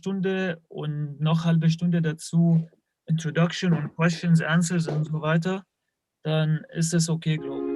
Stunde und noch halbe Stunde dazu Introduction und Questions, Answers und so weiter, dann ist es okay, glaube ich.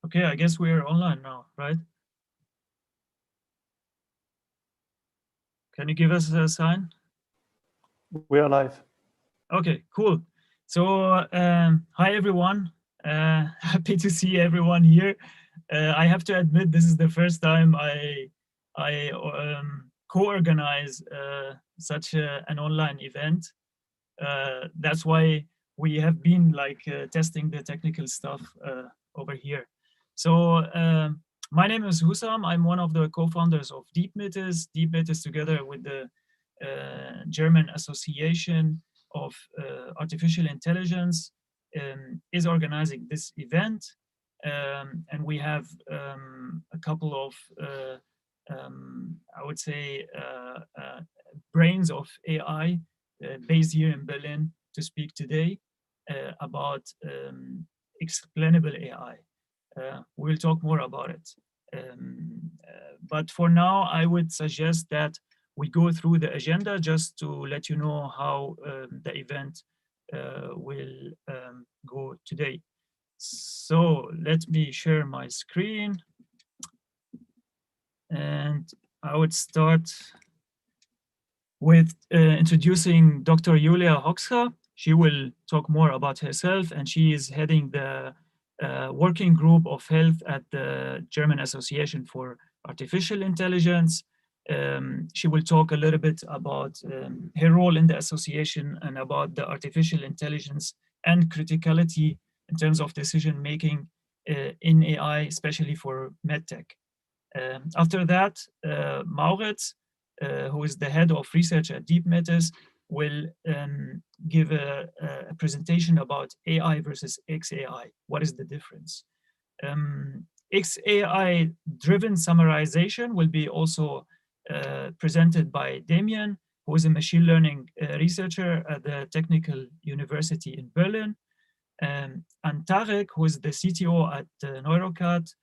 Okay, I guess we're online now, right? Can you give us a sign? We are live. Okay, cool. So, hi everyone. Happy to see everyone here. I have to admit, this is the first time I co-organize such an online event. That's why we have been like testing the technical stuff over here. So my name is Hussam. I'm one of the co-founders of DeepMetis. DeepMetis, together with the German Association of Artificial Intelligence, is organizing this event. And we have a couple of, I would say, brains of AI based here in Berlin to speak today about explainable AI. We'll talk more about it. But for now, I would suggest that we go through the agenda just to let you know how the event will go today. So let me share my screen. And I would start with introducing Dr. Julia Hoxha. She will talk more about herself, and she is heading the working group of health at the German Association for Artificial Intelligence. She will talk a little bit about her role in the association and about the artificial intelligence and criticality in terms of decision making in AI, especially for medtech. After that, Maurits, who is the head of research at DeepMetis, will give a presentation about AI versus XAI. What is the difference? XAI-driven summarization will be also presented by Damien, who is a machine learning researcher at the Technical University in Berlin. And Tarek, who is the CTO at Neurocad,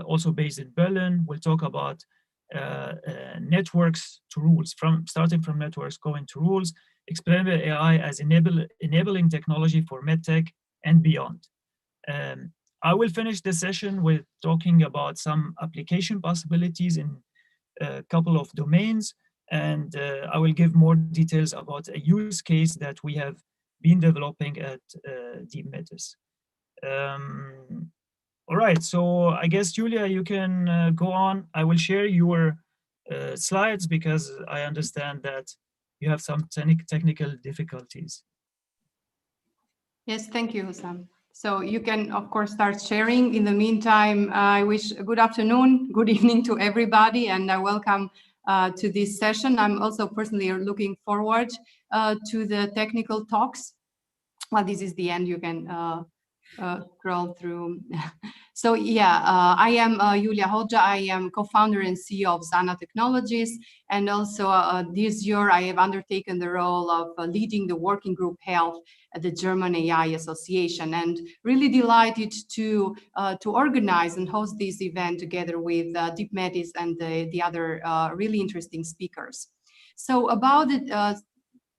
also based in Berlin, will talk about networks to rules, starting from networks going to rules, explainable AI as enabling technology for medtech and beyond. I will finish the session with talking about some application possibilities in a couple of domains, and I will give more details about a use case that we have been developing at DeepMetis. All right, so I guess, Julia, you can go on. I will share your slides because I understand that you have some technical difficulties. Yes, thank you, Hussam. So you can, of course, start sharing. In the meantime, I wish a good afternoon, good evening to everybody, and welcome to this session. I'm also personally looking forward to the technical talks. Well, this is the end. You can scroll through. So yeah, I am Julia Hoxha. I am co-founder and CEO of Zana Technologies. And also this year, I have undertaken the role of leading the working group health at the German AI Association, and really delighted to organize and host this event together with DeepMetis and the other really interesting speakers. So about it,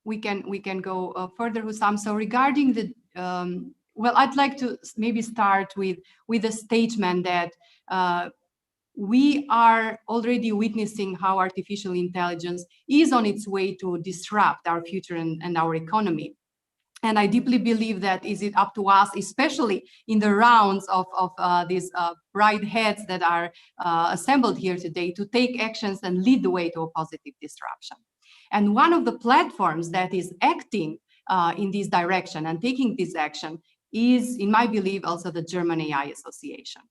we can go further, Hussam. So regarding the well, I'd like to maybe start with a statement that we are already witnessing how artificial intelligence is on its way to disrupt our future and our economy. And I deeply believe that is it up to us, especially in the rounds of these bright heads that are assembled here today, to take actions and lead the way to a positive disruption. And one of the platforms that is acting in this direction and taking this action is, in my belief, also the German AI Association.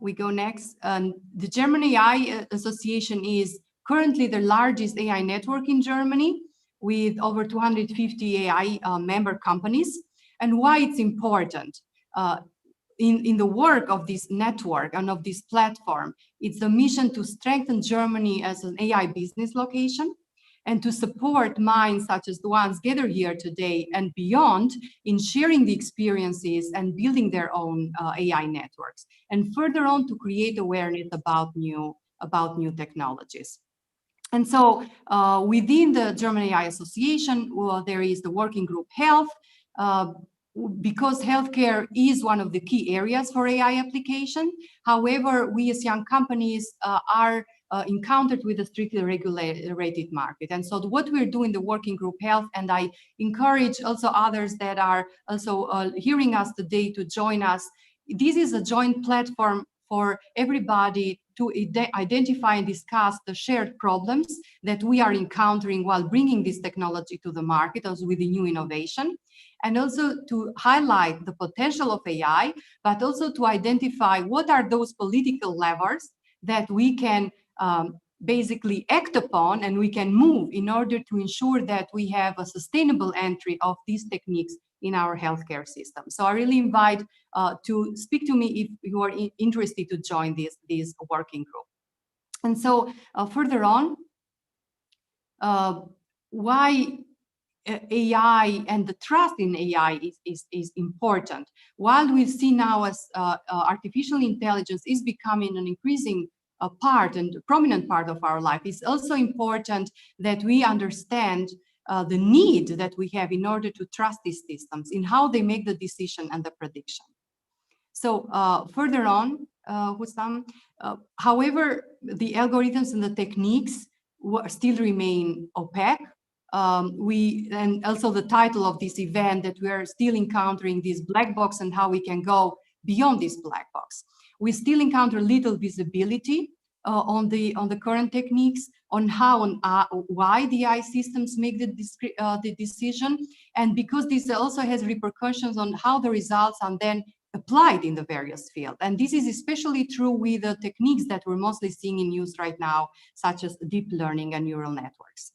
We go next. The German AI Association is currently the largest AI network in Germany, with over 250 AI member companies. And why it's important in the work of this network and of this platform, it's the mission to strengthen Germany as an AI business location, and to support minds such as the ones gathered here today and beyond in sharing the experiences and building their own AI networks, and further on to create awareness about new technologies. And so within the German AI Association, there is the working group health, because healthcare is one of the key areas for AI application. However, we as young companies are encountered with a strictly regulated market. And so what we're doing, the working group Health, and I encourage also others that are also hearing us today to join us. This is a joint platform for everybody to identify and discuss the shared problems that we are encountering while bringing this technology to the market, also with the new innovation, and also to highlight the potential of AI, but also to identify what are those political levers that we can basically act upon and we can move in order to ensure that we have a sustainable entry of these techniques in our healthcare system. So I really invite to speak to me if you are interested to join this working group. And so further on, why AI and the trust in AI is important. While we see now as artificial intelligence is becoming an increasing part and prominent part of our life, it's also important that we understand the need that we have in order to trust these systems in how they make the decision and the prediction. So further on, Hussam, however, the algorithms and the techniques still remain opaque. And also the title of this event, that we are still encountering this black box and how we can go beyond this black box. We still encounter little visibility on the current techniques, on how and why the AI systems make the decision, and because this also has repercussions on how the results are then applied in the various fields. And this is especially true with the techniques that we're mostly seeing in use right now, such as deep learning and neural networks.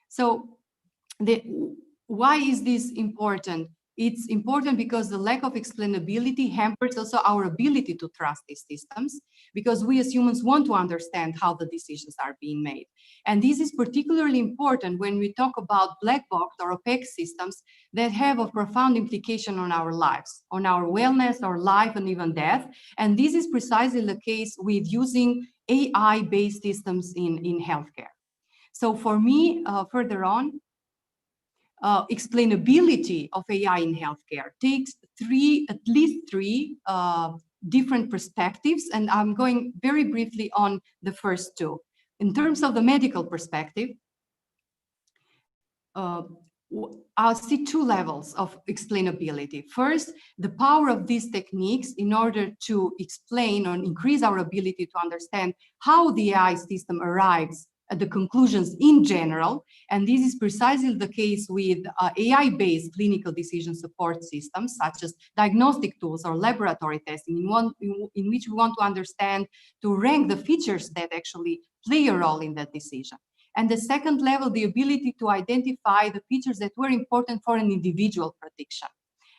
So why is this important? It's important because the lack of explainability hampers also our ability to trust these systems, because we as humans want to understand how the decisions are being made. And this is particularly important when we talk about black box or opaque systems that have a profound implication on our lives, on our wellness, our life, and even death. And this is precisely the case with using AI-based systems in healthcare. So for me, further on, explainability of AI in healthcare takes at least three different perspectives, and I'm going very briefly on the first two. In terms of the medical perspective, I'll see two levels of explainability. First, the power of these techniques in order to explain or increase our ability to understand how the AI system arrives at the conclusions in general. And this is precisely the case with AI-based clinical decision support systems, such as diagnostic tools or laboratory testing, in which we want to understand, to rank the features that actually play a role in that decision. And the second level, the ability to identify the features that were important for an individual prediction.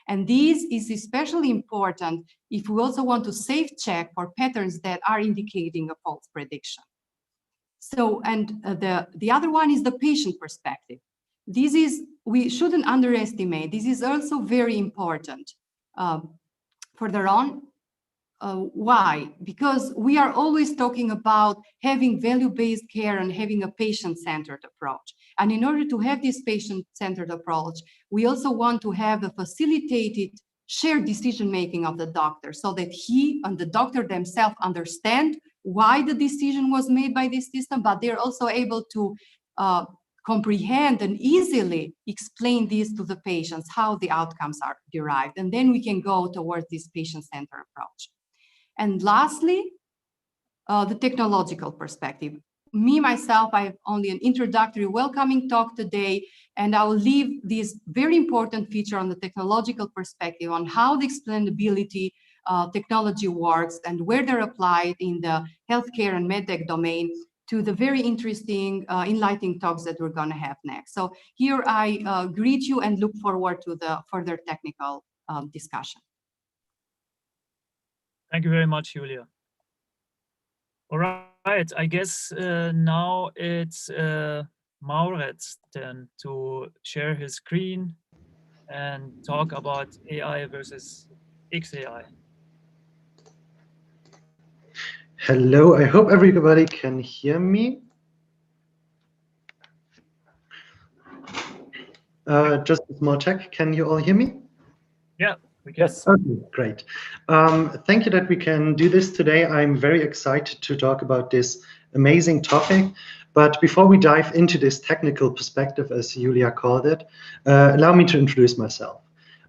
And this is especially important if we also want to safe check for patterns that are indicating a false prediction. So, and the other one is the patient perspective. This is, we shouldn't underestimate, this is also very important. Further on, why? Because we are always talking about having value-based care and having a patient-centered approach. And in order to have this patient-centered approach, we also want to have a facilitated shared decision-making of the doctor, so that he and the doctor themselves understand why the decision was made by this system, but they're also able to comprehend and easily explain this to the patients, how the outcomes are derived. And then we can go towards this patient-centered approach. And lastly, the technological perspective. Me, myself, I have only an introductory welcoming talk today, and I will leave this very important feature on the technological perspective on how the explainability technology works and where they're applied in the healthcare and medtech domain to the very interesting, enlightening talks that we're going to have next. So here I greet you and look forward to the further technical discussion. Thank you very much, Julia. All right, I guess now it's Mauret's turn to share his screen and talk about AI versus XAI. Hello, I hope everybody can hear me. Just a small check, can you all hear me? Yeah, we can. Yes. Okay, great. Thank you that we can do this today. I'm very excited to talk about this amazing topic. But before we dive into this technical perspective, as Julia called it, allow me to introduce myself.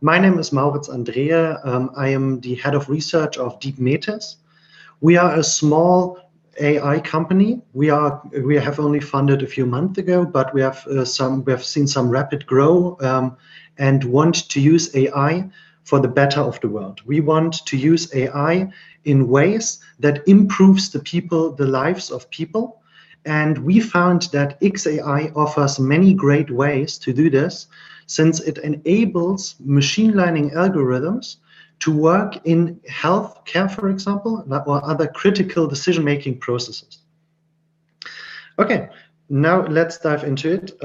My name is Maurits Andrea. I am the head of research of Deep Metis. We are a small AI company. We have only funded a few months ago, but we have seen some rapid growth and want to use AI for the better of the world. We want to use AI in ways that improves the lives of people. And we found that XAI offers many great ways to do this, since it enables machine learning algorithms to work in healthcare, for example, or other critical decision-making processes. Okay, now let's dive into it.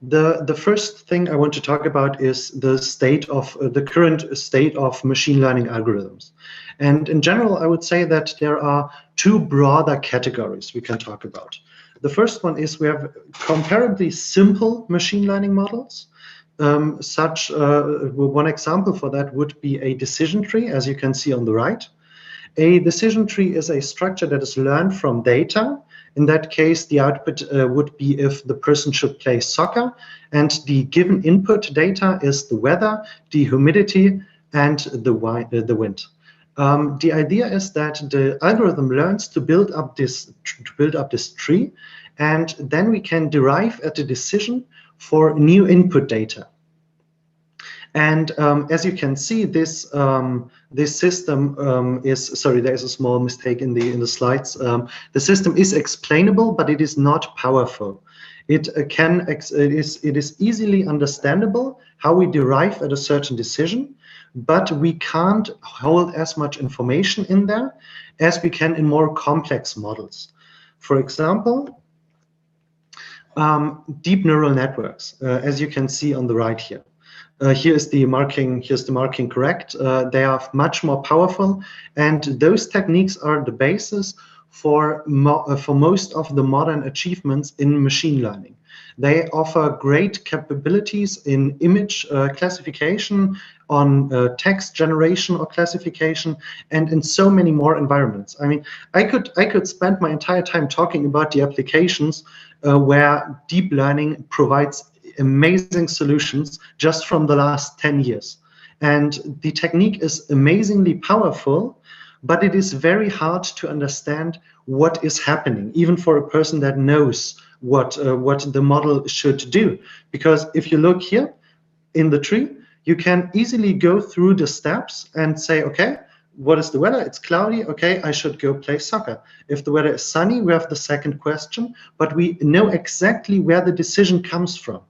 The first thing I want to talk about is the current state of machine learning algorithms. And in general, I would say that there are two broader categories we can talk about. The first one is we have comparably simple machine learning models. One example for that would be a decision tree, as you can see on the right. A decision tree is a structure that is learned from data. In that case, the output would be if the person should play soccer, and the given input data is the weather, the humidity, and the wind. The idea is that the algorithm learns to build up this tree, and then we can derive at the decision for new input data. And as you can see, this system is, sorry, there is a small mistake in the slides. The system is explainable, but it is not powerful. It is easily understandable how we derive at a certain decision, but we can't hold as much information in there as we can in more complex models. For example, deep neural networks, as you can see on the right here. Here's the marking correct. They are much more powerful, and those techniques are the basis for most of the modern achievements in machine learning. They offer great capabilities in image classification, on text generation or classification, and in so many more environments. I mean, I could spend my entire time talking about the applications where deep learning provides amazing solutions just from the last 10 years. And the technique is amazingly powerful, but it is very hard to understand what is happening, even for a person that knows what the model should do. Because if you look here in the tree, you can easily go through the steps and say, okay, what is the weather? It's cloudy. Okay, I should go play soccer. If the weather is sunny, we have the second question, but we know exactly where the decision comes from.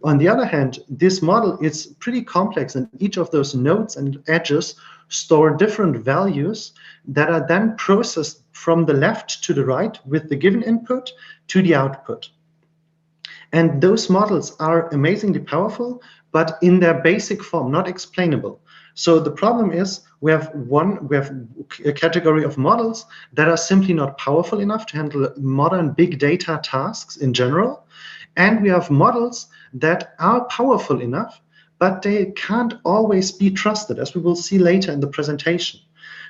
On the other hand, this model is pretty complex, and each of those nodes and edges store different values that are then processed from the left to the right with the given input to the output. And those models are amazingly powerful, but in their basic form, not explainable. So the problem is we have a category of models that are simply not powerful enough to handle modern big data tasks in general. And we have models that are powerful enough, but they can't always be trusted, as we will see later in the presentation.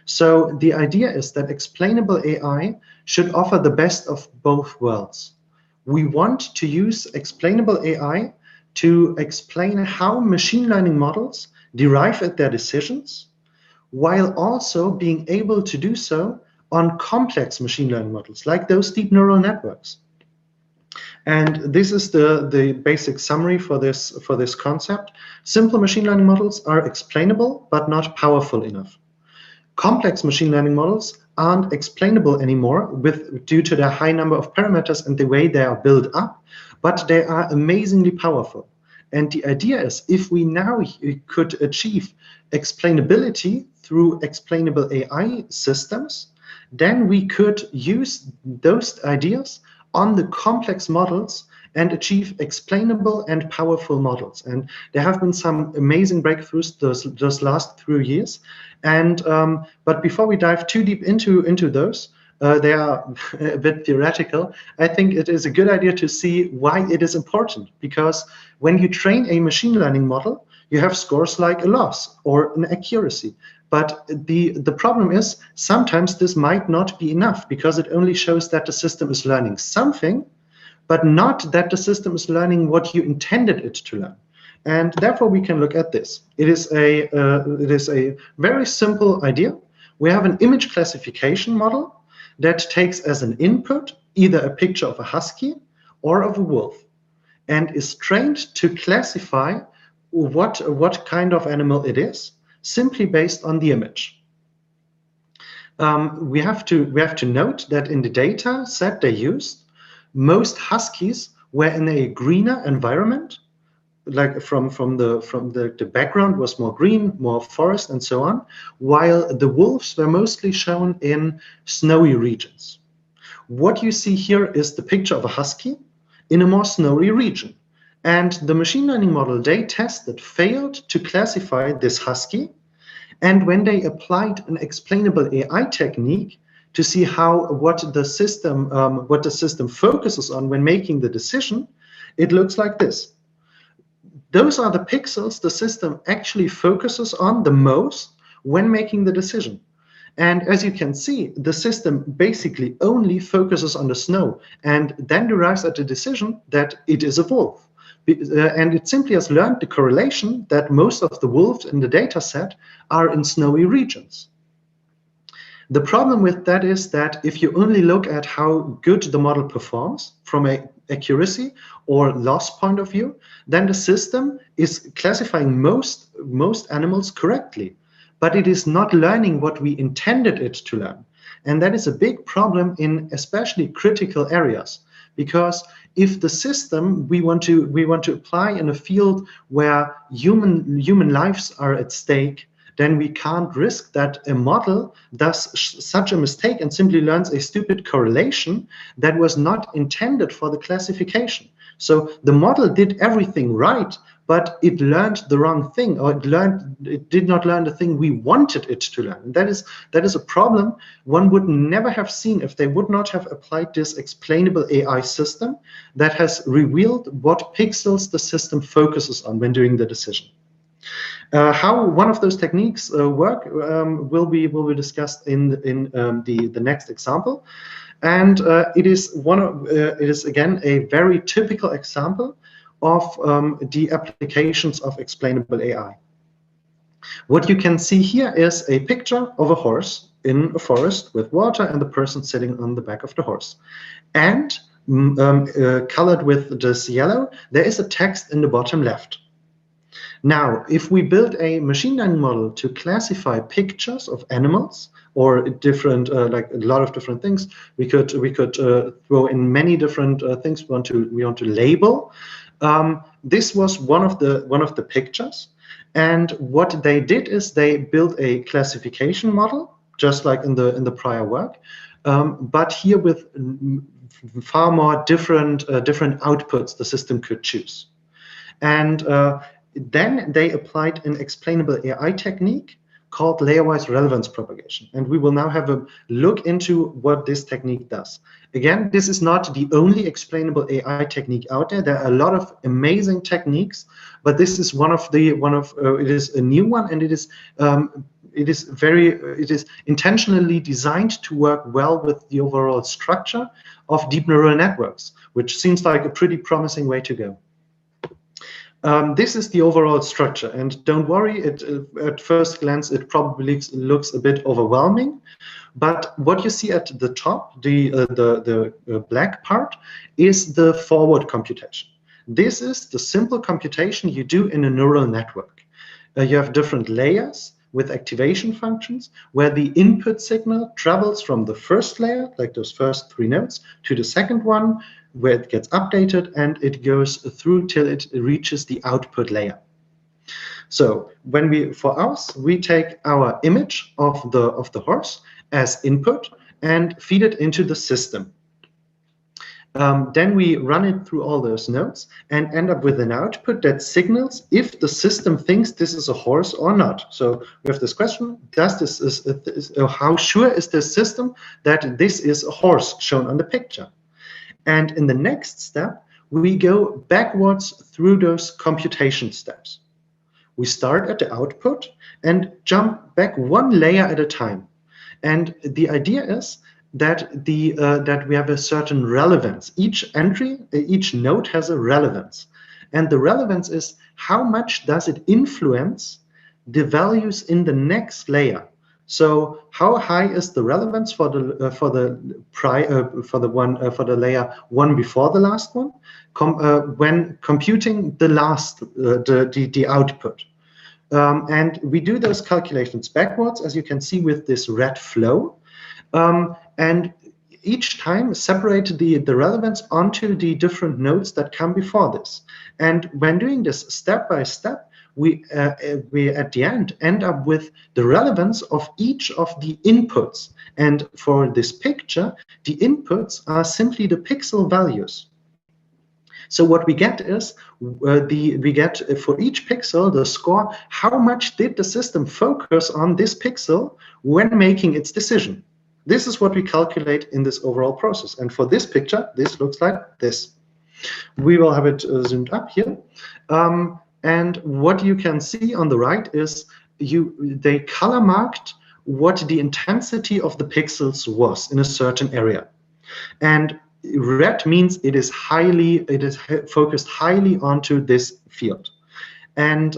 So the idea is that explainable AI should offer the best of both worlds. We want to use explainable AI to explain how machine learning models derive at their decisions, while also being able to do so on complex machine learning models, like those deep neural networks. And this is the basic summary for this concept. Simple machine learning models are explainable, but not powerful enough. Complex machine learning models aren't explainable anymore due to their high number of parameters and the way they are built up, but they are amazingly powerful. And the idea is, if we now could achieve explainability through explainable AI systems, then we could use those ideas on the complex models and achieve explainable and powerful models. And there have been some amazing breakthroughs those last 3 years. And but before we dive too deep into those, they are a bit theoretical. I think it is a good idea to see why it is important. Because when you train a machine learning model, you have scores like a loss or an accuracy. But the problem is sometimes this might not be enough, because it only shows that the system is learning something, but not that the system is learning what you intended it to learn. And therefore we can look at this. It is a very simple idea. We have an image classification model that takes as an input either a picture of a husky or of a wolf, and is trained to classify what kind of animal it is, simply based on the image. We have to note that in the data set they used, most huskies were in a greener environment, like from the background was more green, more forest, and so on, while the wolves were mostly shown in snowy regions. What you see here is the picture of a husky in a more snowy region. And the machine learning model they tested failed to classify this husky. And when they applied an explainable AI technique to see what the system focuses on when making the decision, it looks like this. Those are the pixels the system actually focuses on the most when making the decision. And as you can see, the system basically only focuses on the snow and then derives at the decision that it is a wolf. And it simply has learned the correlation that most of the wolves in the data set are in snowy regions. The problem with that is that if you only look at how good the model performs from an accuracy or loss point of view, then the system is classifying most animals correctly, but it is not learning what we intended it to learn. And that is a big problem in especially critical areas, because if the system we want to apply in a field where human lives are at stake, then we can't risk that a model does such a mistake and simply learns a stupid correlation that was not intended for the classification. So the model did everything right, but it learned the wrong thing, or it did not learn the thing we wanted it to learn. And that is a problem one would never have seen if they would not have applied this explainable AI system that has revealed what pixels the system focuses on when doing the decision. How one of those techniques work will be discussed in the next example, and it is again a very typical example of the applications of explainable AI. What you can see here is a picture of a horse in a forest with water and the person sitting on the back of the horse, and colored with this yellow, there is a text in the bottom left. Now, if we build a machine learning model to classify pictures of animals or different, like a lot of different things, we could throw in many different things we want to label. This was one of the pictures, and what they did is they built a classification model, just like in the prior work, but here with far more different outputs the system could choose. And then they applied an explainable AI technique called layer-wise relevance propagation. And we will now have a look into what this technique does. Again, this is not the only explainable AI technique out there. There are a lot of amazing techniques, but this is it is a new one, and it is intentionally designed to work well with the overall structure of deep neural networks, which seems like a pretty promising way to go. This is the overall structure, and don't worry, at first glance it probably looks a bit overwhelming, but what you see at the top, the black part, is the forward computation. This is the simple computation you do in a neural network. You have different layers with activation functions where the input signal travels from the first layer, like those first 3 nodes, to the second one, where it gets updated, and it goes through till it reaches the output layer. So when we take our image of the horse as input and feed it into the system. Then we run it through all those nodes and end up with an output that signals if the system thinks this is a horse or not. So we have this question: how sure is the system that this is a horse shown on the picture? And in the next step, we go backwards through those computation steps. We start at the output and jump back one layer at a time. And the idea is that that we have a certain relevance. Each entry, each node has a relevance. And the relevance is how much does it influence the values in the next layer. So how high is the relevance for the layer one before the last one when computing the last the output. And we do those calculations backwards, as you can see with this red flow. And each time separate the relevance onto the different nodes that come before this. And when doing this step by step, we at the end up with the relevance of each of the inputs. And for this picture, the inputs are simply the pixel values. So what we get is we get for each pixel the score. How much did the system focus on this pixel when making its decision? This is what we calculate in this overall process. And for this picture, this looks like this. We will have it zoomed up here. And what you can see on the right is they color marked what the intensity of the pixels was in a certain area. And red means it is focused highly onto this field. And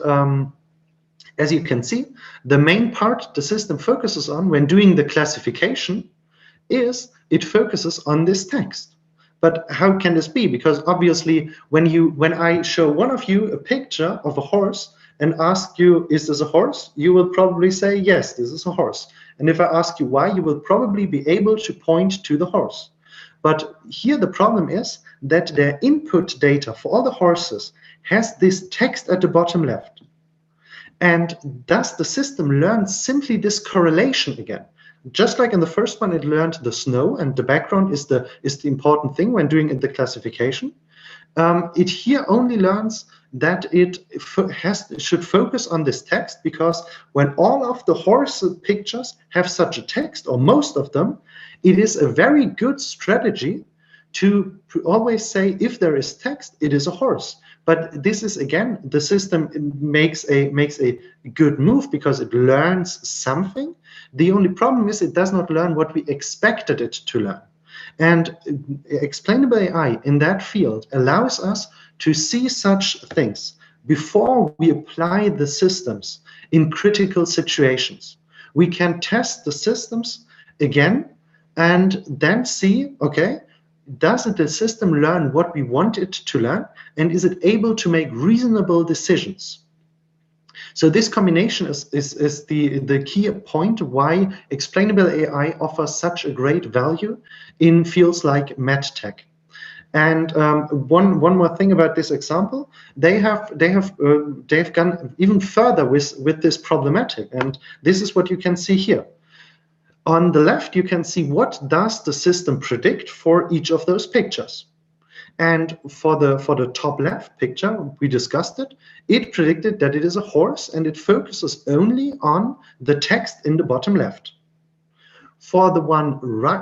as you can see, the main part the system focuses on when doing the classification is it focuses on this text. But how can this be? Because obviously, when I show one of you a picture of a horse and ask you, is this a horse? You will probably say, yes, this is a horse. And if I ask you why, you will probably be able to point to the horse. But here the problem is that their input data for all the horses has this text at the bottom left. And thus the system learns simply this correlation again. Just like in the first one, it learned the snow, and the background is the important thing when doing the classification. It here only learns that it should focus on this text, because when all of the horse pictures have such a text, or most of them, it is a very good strategy to always say, if there is text, it is a horse. But this is, again, the system makes a good move because it learns something. The only problem is it does not learn what we expected it to learn. And explainable AI in that field allows us to see such things before we apply the systems in critical situations. We can test the systems again and then see, okay, does the system learn what we want it to learn? And is it able to make reasonable decisions? So this combination is the key point why explainable AI offers such a great value in fields like medtech. And one more thing about this example, they've gone even further with this problematic, and this is what you can see here. On the left, you can see what does the system predict for each of those pictures. And for the top left picture, we discussed it. It predicted that it is a horse, and it focuses only on the text in the bottom left. For the one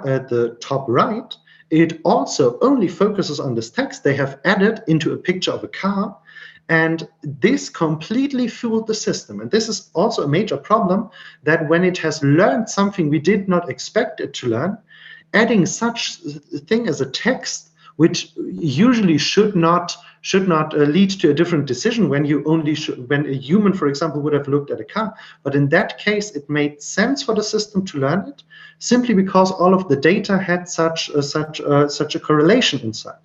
at the top right, it also only focuses on this text they have added into a picture of a car. And this completely fooled the system. And this is also a major problem, that when it has learned something we did not expect it to learn, adding such a thing as a text, which usually should not lead to a different decision when when a human, for example, would have looked at a car. But in that case, it made sense for the system to learn it, simply because all of the data had such a correlation inside.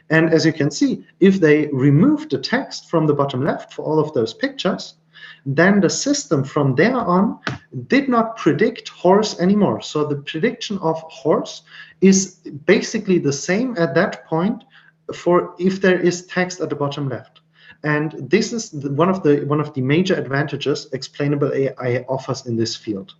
And as you can see, if they remove the text from the bottom left for all of those pictures, then the system from there on did not predict horse anymore. So the prediction of horse is basically the same at that point for if there is text at the bottom left. And this is one of the major advantages explainable AI offers in this field.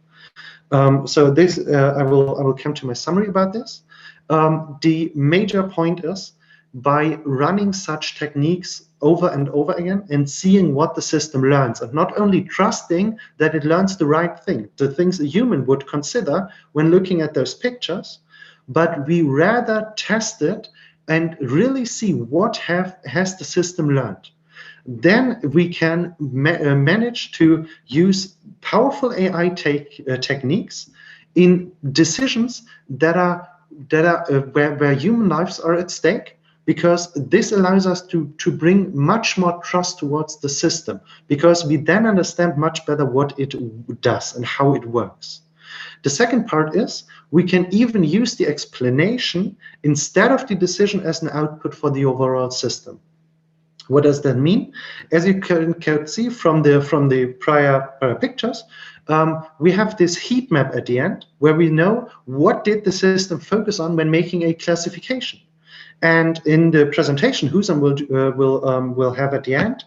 So this I will come to my summary about this. The major point is, by running such techniques over and over again and seeing what the system learns, and not only trusting that it learns the right thing, the things a human would consider when looking at those pictures, but we rather test it and really see what has the system learned. then we can manage to use powerful AI techniques in decisions that are where human lives are at stake, because this allows us to bring much more trust towards the system, because we then understand much better what it does and how it works. The second part is we can even use the explanation instead of the decision as an output for the overall system. What does that mean? As you can see from the prior pictures, we have this heat map at the end where we know what did the system focus on when making a classification. And in the presentation Husam will have at the end,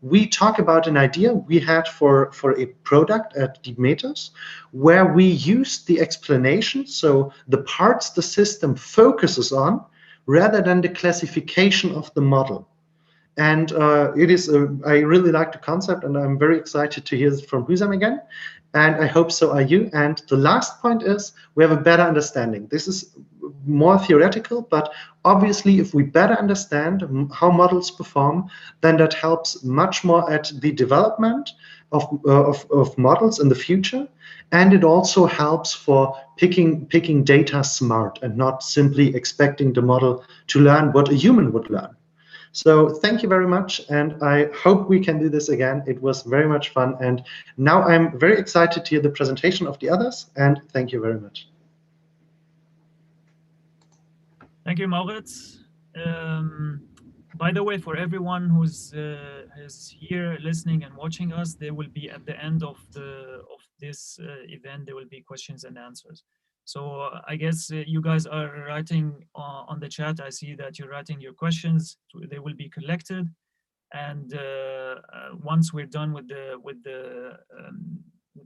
we talk about an idea we had for a product at Demeters, where we used the explanation, so the parts the system focuses on, rather than the classification of the model. And I really like the concept, and I'm very excited to hear from Husam again. And I hope so are you. And the last point is we have a better understanding. This is more theoretical, but obviously if we better understand how models perform, then that helps much more at the development of models in the future. And it also helps for picking data smart and not simply expecting the model to learn what a human would learn. So thank you very much, and I hope we can do this again. It was very much fun, and now I'm very excited to hear the presentation of the others, and thank you very much. Thank you, Maurits. By the way, for everyone who's is here listening and watching us, there will be at the end of this event, there will be questions and answers. So I guess you guys are writing on the chat. I see that you're writing your questions. They will be collected, and once we're done with the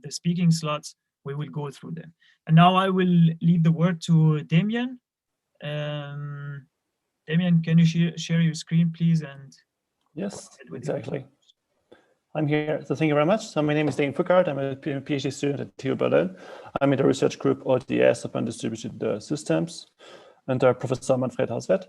speaking slots, we will go through them. And now I will leave the word to Damien. Damien, can you share your screen, please? And yes, exactly. I'm here, so thank you very much. So my name is Dane Foucault. I'm a PhD student at TU Berlin. I'm in the research group ODS, Open Distributed Systems, under Professor Manfred Hauswert.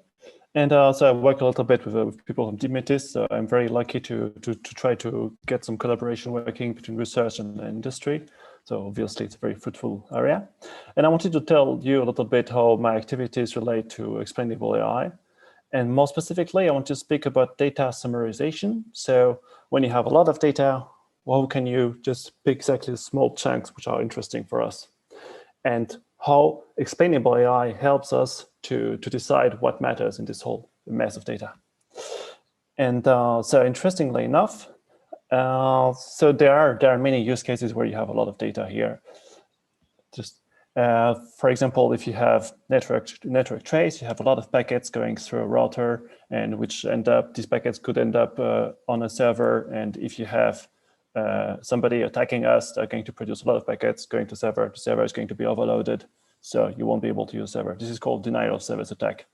And so I work a little bit with people from Demeters. So I'm very lucky to try to get some collaboration working between research and industry. So obviously it's a very fruitful area. And I wanted to tell you a little bit how my activities relate to explainable AI. And more specifically, I want to speak about data summarization. So when you have a lot of data, how can you just pick exactly the small chunks which are interesting for us? And how explainable AI helps us to decide what matters in this whole mess of data. And so interestingly enough, so there are many use cases where you have a lot of data here. Just for example, if you have network trace, you have a lot of packets going through a router, and these packets could end up on a server. And if you have somebody attacking us, they're going to produce a lot of packets going to server. The server is going to be overloaded, so you won't be able to use server. This is called denial of service attack.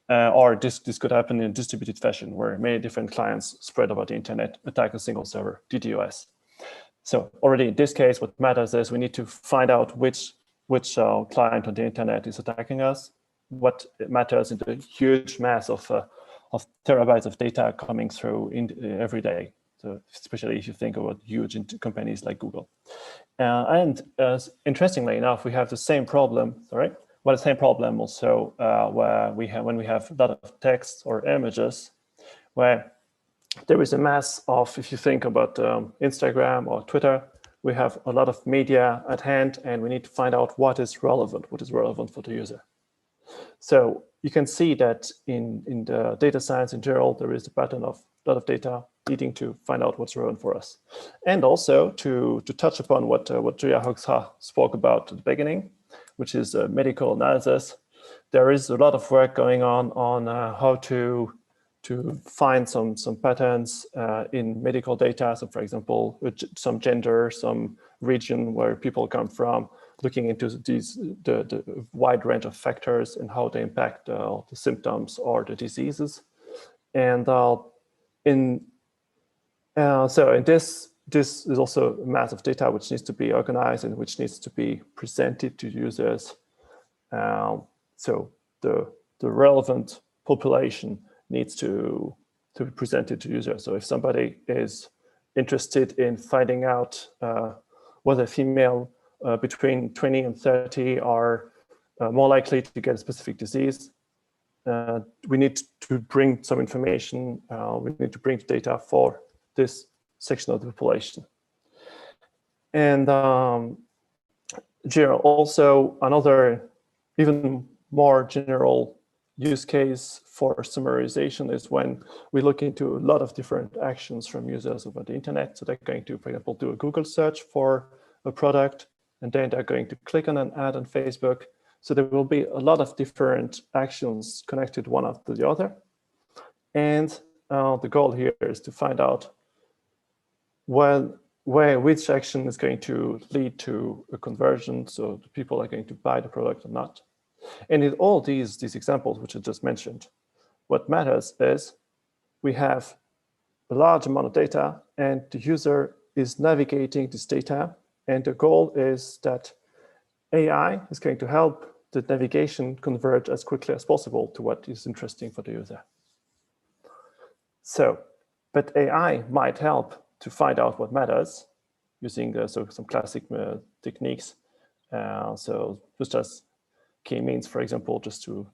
Or this could happen in a distributed fashion, where many different clients spread over the internet attack a single server, DDoS. So already in this case, what matters is we need to find out which client on the internet is attacking us. What matters in the huge mass of terabytes of data coming through every day. So especially if you think about huge companies like Google. And interestingly enough, we have the same problem. Sorry, well, the same problem also where when we have a lot of text or images, where there is a mass of, if you think about Instagram or Twitter, we have a lot of media at hand, and we need to find out what is relevant for the user. So you can see that in the data science in general, there is a pattern of a lot of data needing to find out what's relevant for us. And also to touch upon what Julia Hoxha spoke about at the beginning, which is medical analysis. There is a lot of work going on how to find some patterns in medical data. So for example, some gender, some region where people come from, looking into the wide range of factors and how they impact the symptoms or the diseases. And so in this is also a mass of data which needs to be organized and which needs to be presented to users. So the relevant population needs to to be presented to users. So if somebody is interested in finding out whether female between 20 and 30 are more likely to get a specific disease, we need to bring some information. We need to bring the data for this section of the population. And also another even more general use case for summarization is when we look into a lot of different actions from users over the internet. So they're going to, for example, do a Google search for a product, and then they're going to click on an ad on Facebook. So there will be a lot of different actions connected one after the other. And the goal here is to find out which action is going to lead to a conversion, so the people are going to buy the product or not. And in all these examples, which I just mentioned, what matters is we have a large amount of data and the user is navigating this data. And the goal is that AI is going to help the navigation converge as quickly as possible to what is interesting for the user. So, but AI might help to find out what matters using some classic techniques. So just as k-means, for example, just to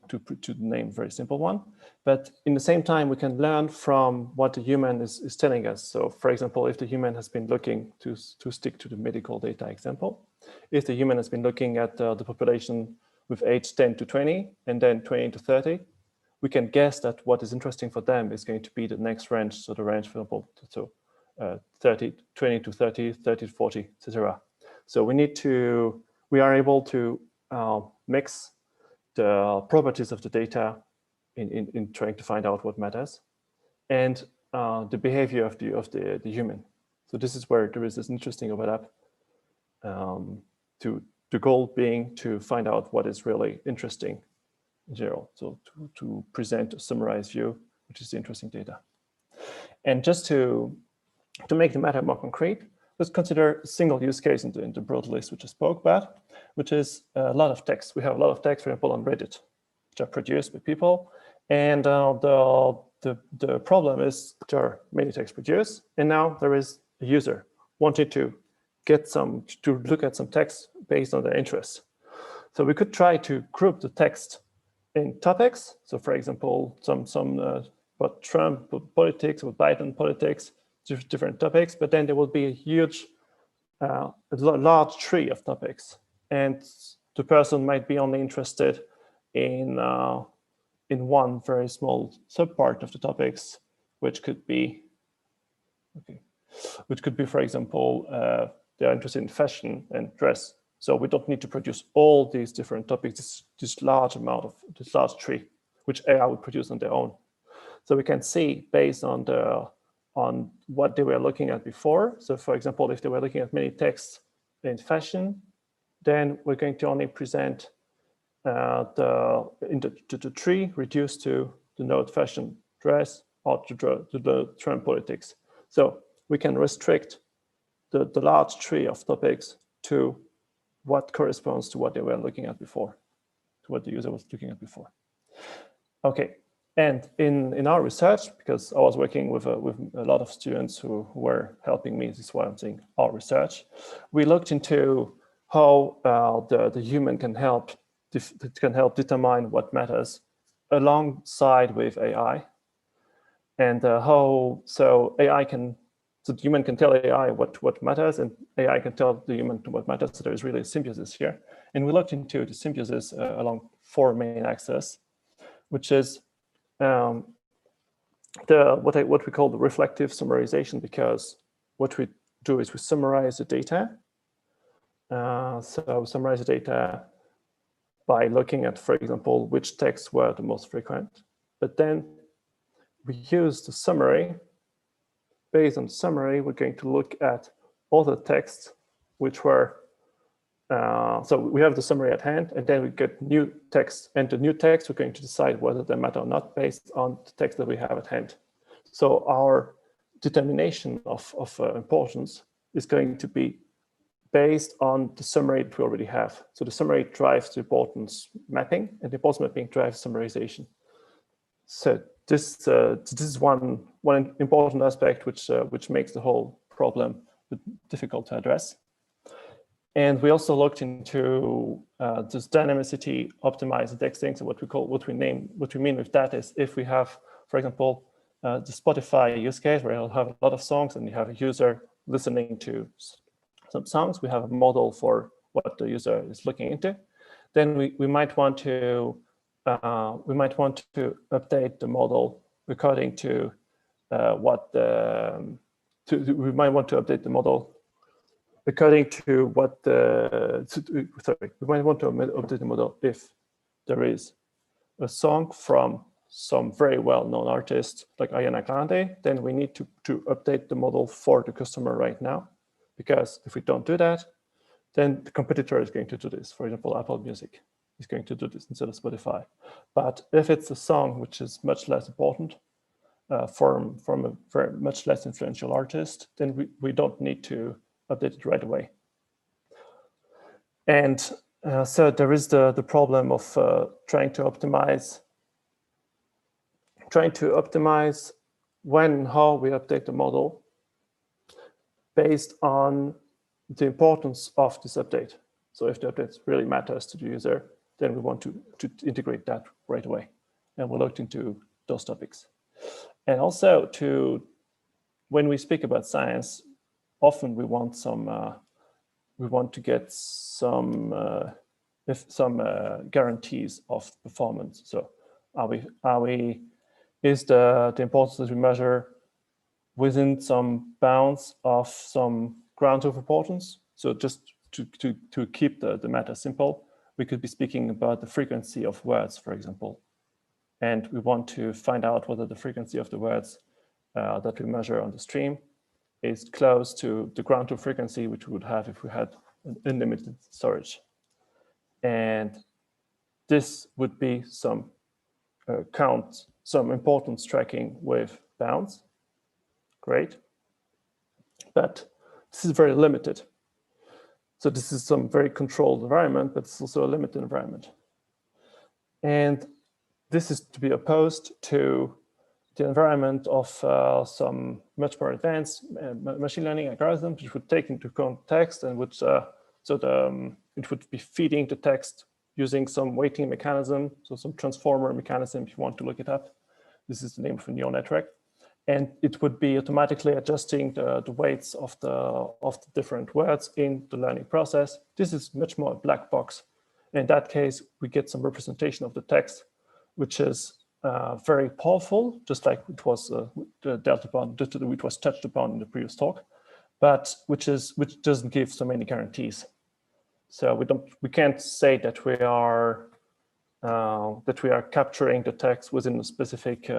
name a very simple one. But in the same time, we can learn from what the human is telling us. So for example, if the human has been looking to stick to the medical data example, if the human has been looking at the population with age 10 to 20 and then 20 to 30, we can guess that what is interesting for them is going to be the next range. So the range, for example, so 20 to 30, 30 to 40, etc. So we are able to mix the properties of the data in trying to find out what matters, and the behavior of the human. So this is where there is this interesting overlap. The goal being to find out what is really interesting in general. So to present a summarized view, which is the interesting data. And just to make the matter more concrete, let's consider a single use case in the broad list which I spoke about, which is a lot of text. We have a lot of text, for example, on Reddit, which are produced by people. And the problem is there are many texts produced, and now there is a user wanting to look at some text based on their interests. So we could try to group the text in topics. So for example, some about Trump politics or Biden politics, different topics, but then there will be a huge, a large tree of topics. And the person might be only interested in one very small subpart of the topics, which could be, for example, they're interested in fashion and dress. So we don't need to produce all these different topics, this large tree, which AI would produce on their own. So we can see based on what they were looking at before. So for example, if they were looking at many texts in fashion, then we're going to only present the tree reduced to the node fashion dress or to the Trump politics. So we can restrict the large tree of topics to what corresponds to what they were looking at before, to what the user was looking at before. Okay, and in our research, because I was working with a lot of students who were helping me, this is why I'm saying our research, we looked into how the human can help determine what matters alongside with AI, and so the human can tell AI what matters, and AI can tell the human what matters. So there is really a symbiosis here. And we looked into the symbiosis along 4 main axes, which is what we call the reflective summarization, because what we do is we summarize the data. So summarize the data by looking at, for example, which texts were the most frequent. But then we use the summary. Based on the summary, we're going to look at all the texts which were, so we have the summary at hand, and then we get new text. And the new text, we're going to decide whether they matter or not based on the text that we have at hand. So our determination of importance is going to be based on the summary that we already have. So the summary drives the importance mapping, and the importance mapping drives summarization. So this is one important aspect which makes the whole problem difficult to address. And we also looked into this dynamicity optimized indexing. So what we mean with that is, if we have, for example, the Spotify use case where you'll have a lot of songs and you have a user listening to some songs, we have a model for what the user is looking into. Then we might want to update the model according to we might want to update the model according to what we might want to update the model if there is a song from some very well-known artist like AI and XAI, then we need to update the model for the customer right now, because if we don't do that, then the competitor is going to do this. For example, Apple Music is going to do this instead of Spotify. But if it's a song which is much less important from a very much less influential artist, then we don't need to update it right away. And so there is the problem of trying to optimize when and how we update the model based on the importance of this update. So if the update really matters to the user, then we want to integrate that right away. And we looked into those topics. And also when we speak about science, often we want to get some guarantees of performance. So is the importance that we measure within some bounds of some ground of importance? So just to keep the matter simple, we could be speaking about the frequency of words, for example. And we want to find out whether the frequency of the words that we measure on the stream is close to the ground truth frequency, which we would have if we had an unlimited storage. And this would be some importance tracking with bounds. Great. But this is very limited. So this is some very controlled environment, but it's also a limited environment. And this is to be opposed to the environment of some much more advanced machine learning algorithms, which would take into account text and which it would be feeding the text using some weighting mechanism, so some transformer mechanism if you want to look it up. This is the name of a neural network. And it would be automatically adjusting the weights of the different words in the learning process. This is much more a black box. In that case, we get some representation of the text, which is very powerful, just like it was dealt upon, which was touched upon in the previous talk, but which doesn't give so many guarantees. So we can't say that we are capturing the text within a specific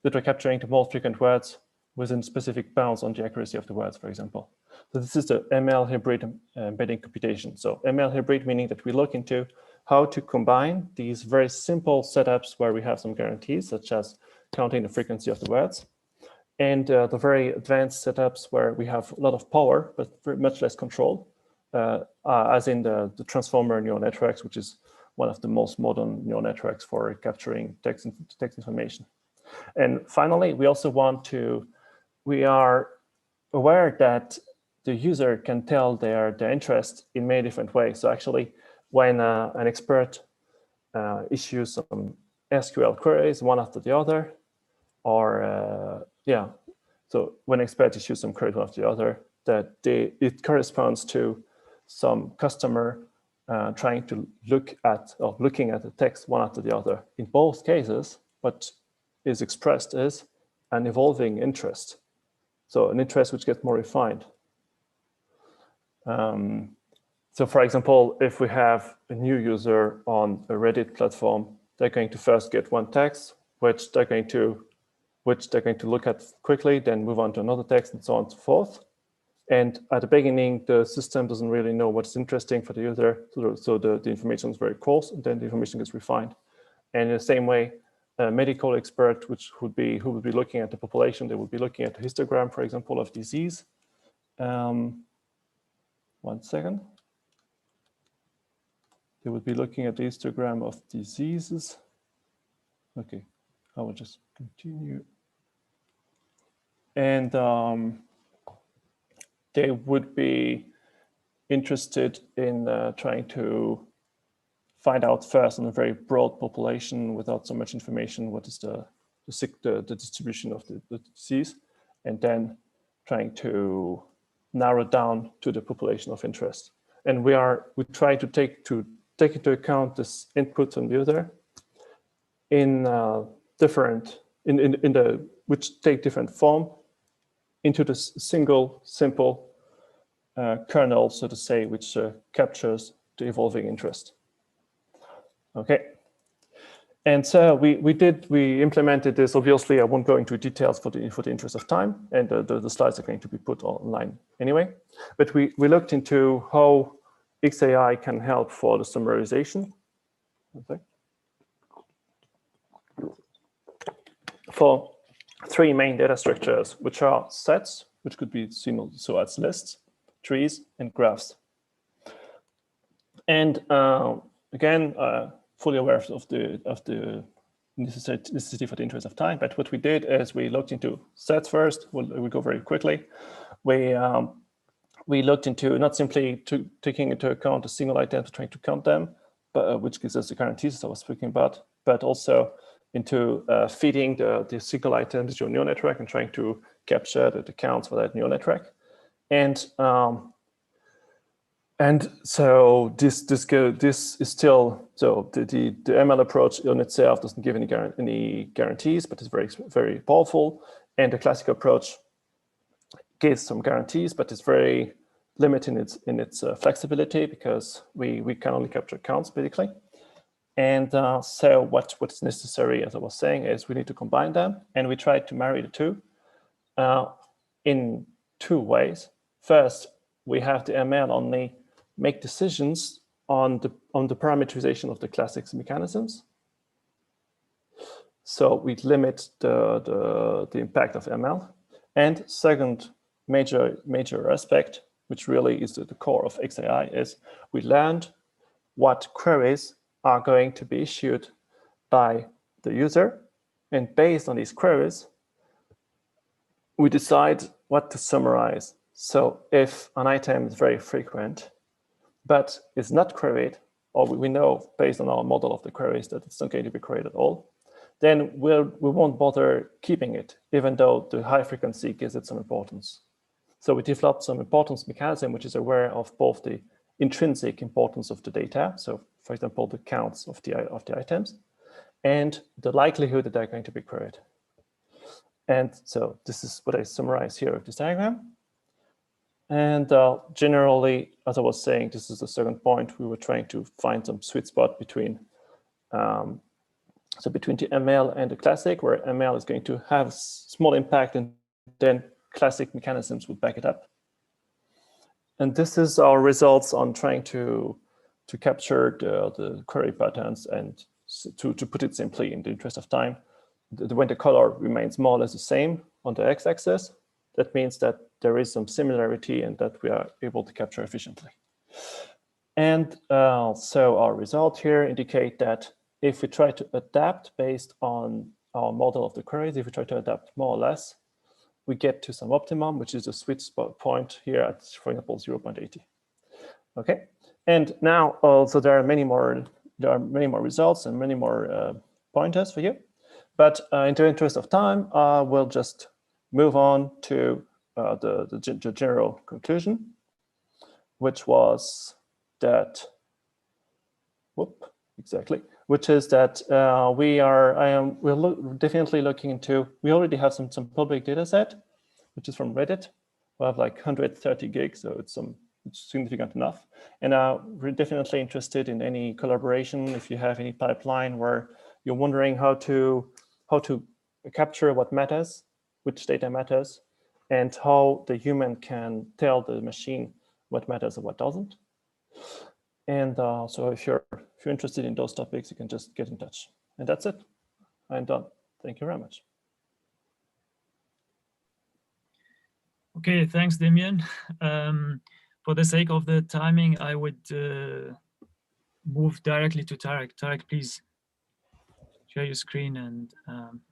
that we're capturing the most frequent words within specific bounds on the accuracy of the words, for example. So this is the ML hybrid embedding computation. So ML hybrid meaning that we look into how to combine these very simple setups where we have some guarantees, such as counting the frequency of the words, and the very advanced setups where we have a lot of power, but very much less control, as in the transformer neural networks, which is one of the most modern neural networks for capturing text information. And finally, we are aware that the user can tell their interest in many different ways. So actually, when an expert issues some SQL queries one after the other, or so when experts issue some queries one after the other, it corresponds to some customer trying to looking at the text one after the other. In both cases, what is expressed is an evolving interest. So an interest which gets more refined. So for example, if we have a new user on a Reddit platform, they're going to first get one text, which they're going to look at quickly, then move on to another text, and so on and so forth. And at the beginning, the system doesn't really know what's interesting for the user, so the information is very coarse, and then the information gets refined. And in the same way, a medical expert, who would be looking at the population, they would be looking at the histogram, for example, of disease. 1 second. They would be looking at the histogram of diseases. Okay, I will just continue. And they would be interested in trying to find out first on a very broad population without so much information what is the distribution of the disease, and then trying to narrow down to the population of interest. And we try to take into account this input on the user in which take different form into this single simple kernel, so to say, which captures the evolving interest. Okay. And so we implemented this. Obviously, I won't go into details for the interest of time, and the slides are going to be put online anyway. But we looked into how XAI can help for the summarization. Okay. For three main data structures, which are sets, which could be seen also as lists, trees, and graphs. And again, fully aware of the necessity for the interest of time. But what we did is we looked into sets first. We'll go very quickly. We looked into not simply taking into account a single item, trying to count them, but which gives us the guarantees as I was speaking about, but also into feeding the single items to your neural network and trying to capture the counts for that neural network. And so this is still, so the ML approach on itself doesn't give any guarantees, but it's very, very powerful. And the classical approach gives some guarantees, but it's very limited in its flexibility, because we can only capture counts basically. And so what's necessary, as I was saying, is we need to combine them, and we try to marry the two in two ways. First, we have the ML only make decisions on the parameterization of the classics mechanisms. So we limit the impact of ML. And second major aspect, which really is the core of XAI, is we learned what queries are going to be issued by the user. And based on these queries, we decide what to summarize. So if an item is very frequent, but is not queried, or we know based on our model of the queries that it's not going to be queried at all, then we won't bother keeping it, even though the high frequency gives it some importance. So we developed some importance mechanism which is aware of both the intrinsic importance of the data, so for example, the counts of the items, and the likelihood that they're going to be queried. And so this is what I summarize here with this diagram. And generally, as I was saying, this is the second point. We were trying to find some sweet spot between between the ML and the classic, where ML is going to have small impact, and then classic mechanisms would back it up. And this is our results on trying to capture the query patterns, and to put it simply, in the interest of time, when the color remains more or less the same on the x-axis, that means that there is some similarity and that we are able to capture efficiently. And so our results here indicate that if we try to adapt based on our model of the queries, if we try to adapt more or less, we get to some optimum, which is a sweet spot point here at, for example, 0.80. Okay, and now also there are many more results and many more pointers for you. But in the interest of time, we'll just move on to the general conclusion, which was that, which is that we're definitely looking into, we already have some public data set, which is from Reddit. We have like 130 gigs, so it's significant enough. And we're definitely interested in any collaboration. If you have any pipeline where you're wondering how to capture what matters, which data matters, and how the human can tell the machine what matters and what doesn't. And so if you're interested in those topics, you can just get in touch. And that's it. I'm done. Thank you very much. Okay, thanks, Damien. For the sake of the timing, I would move directly to Tarek. Tarek, please. share your screen and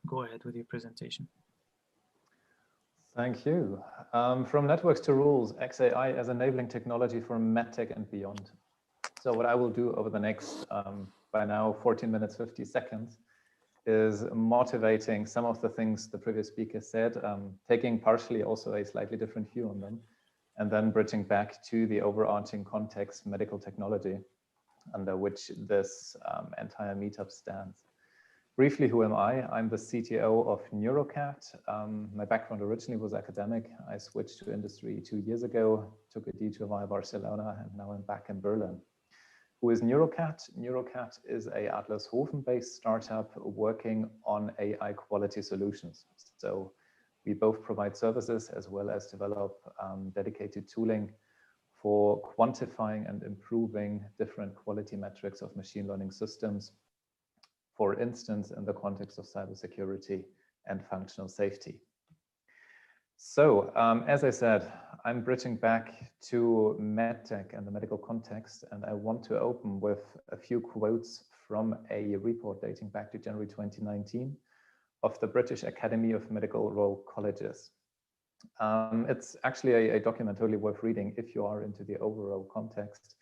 go ahead with your presentation. Thank you. From networks to rules, XAI as enabling technology for medtech and beyond. So what I will do over the next, by now, 14 minutes, 50 seconds, is motivating some of the things the previous speaker said, taking partially also a slightly different view on them, and then bridging back to the overarching context, medical technology, under which this entire meetup stands. Briefly, who am I? I'm the CTO of NeuroCat. My background originally was academic. I switched to industry 2 years ago, took a detour via Barcelona, and now I'm back in Berlin. Who is NeuroCat? NeuroCat is a Adlershofen-based startup working on AI quality solutions. So we both provide services as well as develop dedicated tooling for quantifying and improving different quality metrics of machine learning systems, for instance, in the context of cybersecurity and functional safety. So, as I said, I'm bridging back to medtech and the medical context, and I want to open with a few quotes from a report dating back to January 2019 of the British Academy of Medical Royal Colleges. It's actually a document totally worth reading if you are into the overall context.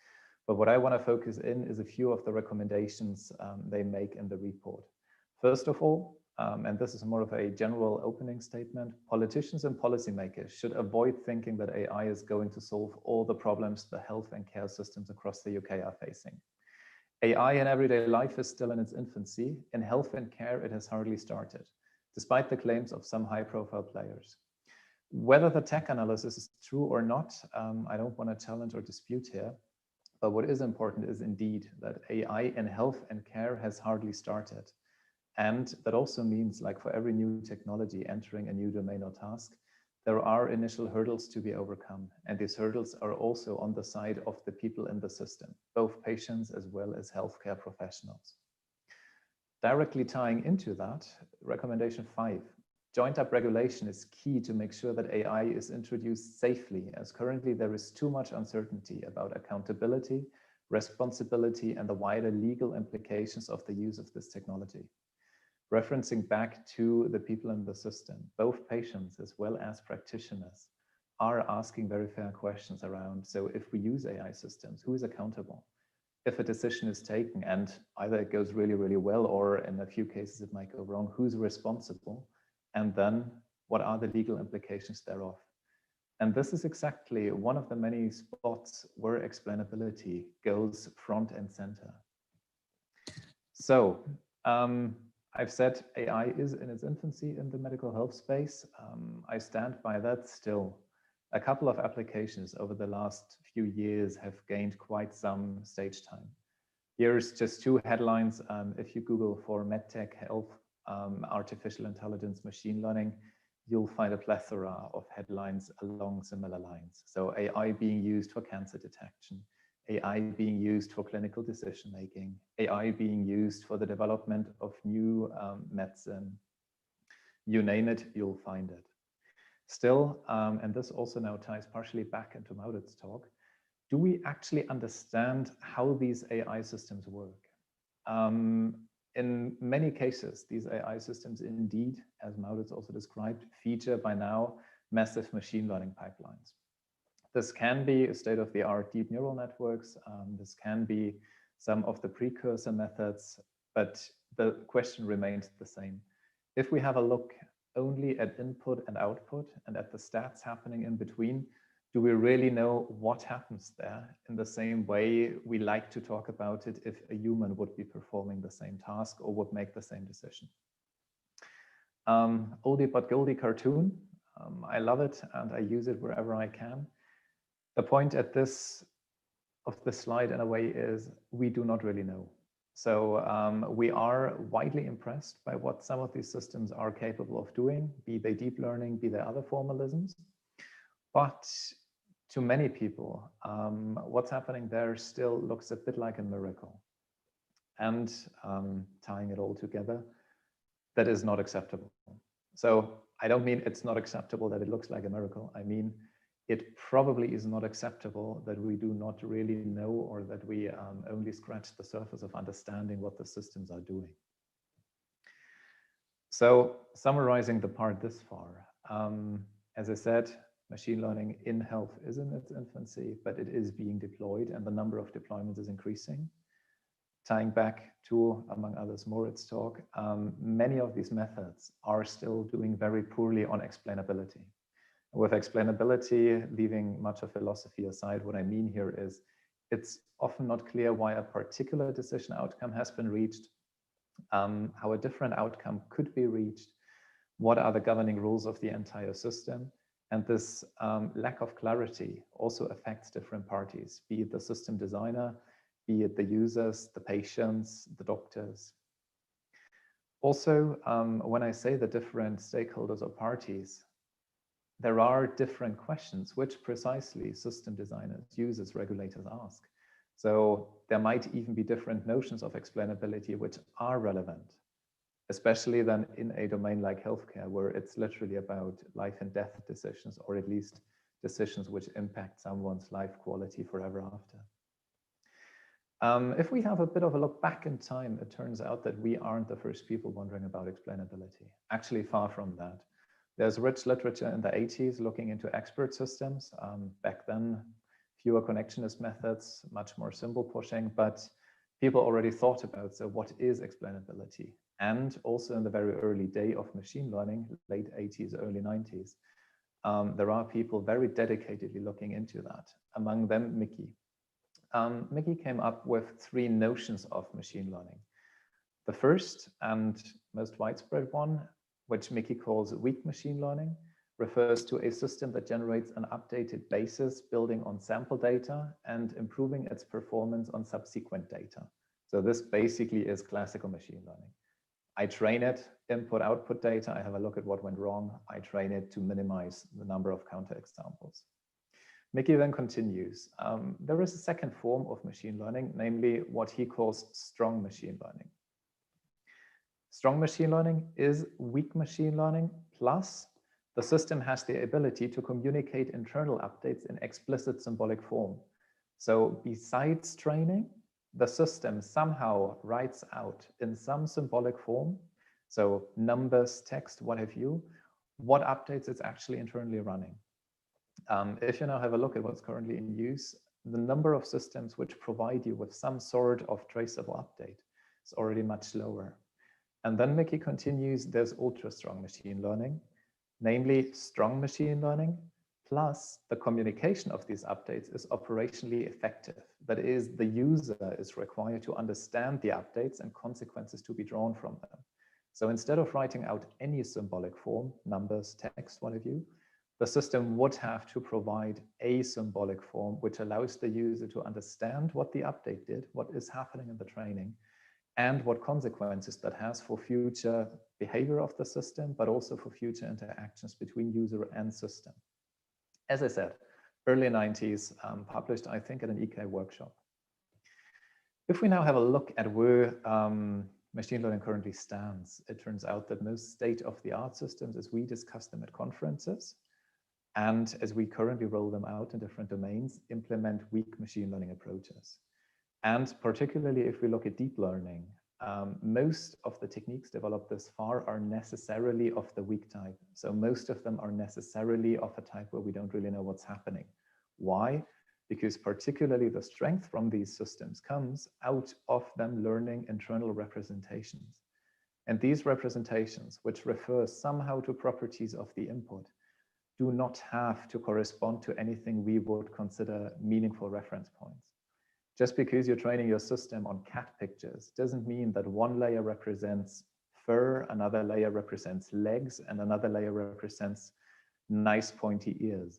But what I want to focus in is a few of the recommendations they make in the report. First of all, and this is more of a general opening statement, politicians and policymakers should avoid thinking that AI is going to solve all the problems the health and care systems across the UK are facing. AI in everyday life is still in its infancy. In health and care, it has hardly started, despite the claims of some high-profile players. Whether the tech analysis is true or not, I don't want to challenge or dispute here. But what is important is indeed that AI in health and care has hardly started. And that also means, like for every new technology entering a new domain or task, there are initial hurdles to be overcome. And these hurdles are also on the side of the people in the system, both patients as well as healthcare professionals. Directly tying into that, recommendation 5. Joint up regulation is key to make sure that AI is introduced safely, as currently there is too much uncertainty about accountability, responsibility, and the wider legal implications of the use of this technology. Referencing back to the people in the system, both patients as well as practitioners are asking very fair questions around, so if we use AI systems, who is accountable? If a decision is taken and either it goes really, really well, or in a few cases it might go wrong, who's responsible? And then what are the legal implications thereof? And this is exactly one of the many spots where explainability goes front and center. So I've said AI is in its infancy in the medical health space. I stand by that still. A couple of applications over the last few years have gained quite some stage time. Here's just 2 headlines. If you Google for medtech health, artificial intelligence, machine learning, you'll find a plethora of headlines along similar lines. So AI being used for cancer detection, AI being used for clinical decision making, AI being used for the development of new medicine. You name it, you'll find it. Still, and this also now ties partially back into Maudit's talk, do we actually understand how these AI systems work? In many cases, these AI systems indeed, as Maudit's also described, feature by now massive machine learning pipelines. This can be state-of-the-art deep neural networks. This can be some of the precursor methods, but the question remains the same. If we have a look only at input and output and at the stats happening in between, do we really know what happens there in the same way we like to talk about it if a human would be performing the same task or would make the same decision? Oldie but goldie cartoon. I love it and I use it wherever I can. The point of this slide in a way is we do not really know. So we are widely impressed by what some of these systems are capable of doing, be they deep learning, be they other formalisms. But to many people, what's happening there still looks a bit like a miracle. And tying it all together, that is not acceptable. So I don't mean it's not acceptable that it looks like a miracle. I mean, it probably is not acceptable that we do not really know, or that we only scratch the surface of understanding what the systems are doing. So summarizing the part this far, as I said, machine learning in health is in its infancy, but it is being deployed and the number of deployments is increasing. Tying back to, among others, Moritz's talk, many of these methods are still doing very poorly on explainability. With explainability, leaving much of philosophy aside, what I mean here is it's often not clear why a particular decision outcome has been reached, how a different outcome could be reached, what are the governing rules of the entire system. And this lack of clarity also affects different parties, be it the system designer, be it the users, the patients, the doctors. Also, when I say the different stakeholders or parties, there are different questions which precisely system designers, users, regulators ask. So there might even be different notions of explainability which are relevant, especially then in a domain like healthcare, where it's literally about life and death decisions, or at least decisions which impact someone's life quality forever after. If we have a bit of a look back in time, it turns out that we aren't the first people wondering about explainability. Actually, far from that. There's rich literature in the 80s looking into expert systems. Back then, fewer connectionist methods, much more symbol pushing, but people already thought about, so what is explainability? And also in the very early day of machine learning, late 80s, early 90s, there are people very dedicatedly looking into that, among them Mickey. Mickey came up with three notions of machine learning. The first and most widespread one, which Mickey calls weak machine learning, refers to a system that generates an updated basis building on sample data and improving its performance on subsequent data. So this basically is classical machine learning. I train it, input-output data, I have a look at what went wrong, I train it to minimize the number of counterexamples. Mickey then continues. There is a second form of machine learning, namely what he calls strong machine learning. Strong machine learning is weak machine learning, plus the system has the ability to communicate internal updates in explicit symbolic form. So besides training, the system somehow writes out in some symbolic form, so numbers, text, what have you, what updates it's actually internally running. If you now have a look at what's currently in use, the number of systems which provide you with some sort of traceable update is already much lower. And then Mickey continues, there's ultra strong machine learning, namely strong machine learning, plus the communication of these updates is operationally effective. That is, the user is required to understand the updates and consequences to be drawn from them. So instead of writing out any symbolic form, numbers, text, what have you, the system would have to provide a symbolic form which allows the user to understand what the update did, what is happening in the training, and what consequences that has for future behavior of the system, but also for future interactions between user and system. As I said, early 90s, published, I think, at an EK workshop. If we now have a look at where machine learning currently stands, it turns out that most state-of-the-art systems, as we discussed them at conferences, and as we currently roll them out in different domains, implement weak machine learning approaches. And particularly if we look at deep learning, most of the techniques developed this far are necessarily of the weak type. So most of them are necessarily of a type where we don't really know what's happening. Why? Because particularly the strength from these systems comes out of them learning internal representations. And these representations, which refer somehow to properties of the input, do not have to correspond to anything we would consider meaningful reference points. Just because you're training your system on cat pictures doesn't mean that one layer represents fur, another layer represents legs, and another layer represents nice pointy ears.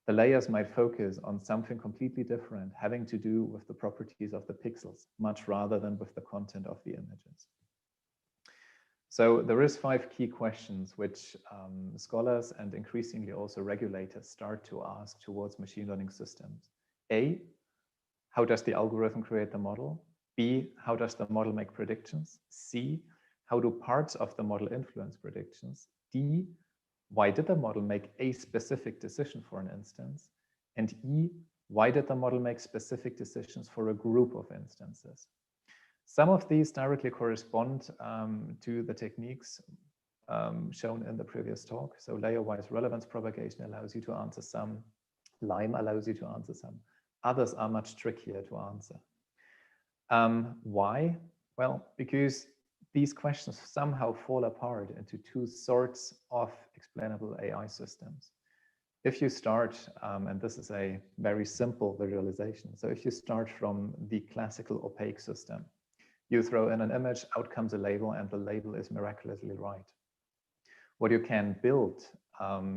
The layers might focus on something completely different, having to do with the properties of the pixels, much rather than with the content of the images. So there is 5 key questions which scholars and increasingly also regulators start to ask towards machine learning systems. A, how does the algorithm create the model? B, how does the model make predictions? C, how do parts of the model influence predictions? D, why did the model make a specific decision for an instance? And E, why did the model make specific decisions for a group of instances? Some of these directly correspond to the techniques shown in the previous talk. So layer-wise relevance propagation allows you to answer some, LIME allows you to answer some. Others are much trickier to answer. Why? Well, because these questions somehow fall apart into two sorts of explainable AI systems. If you start, and this is a very simple visualization, so if you start from the classical opaque system, you throw in an image, out comes a label, and the label is miraculously right. What you can build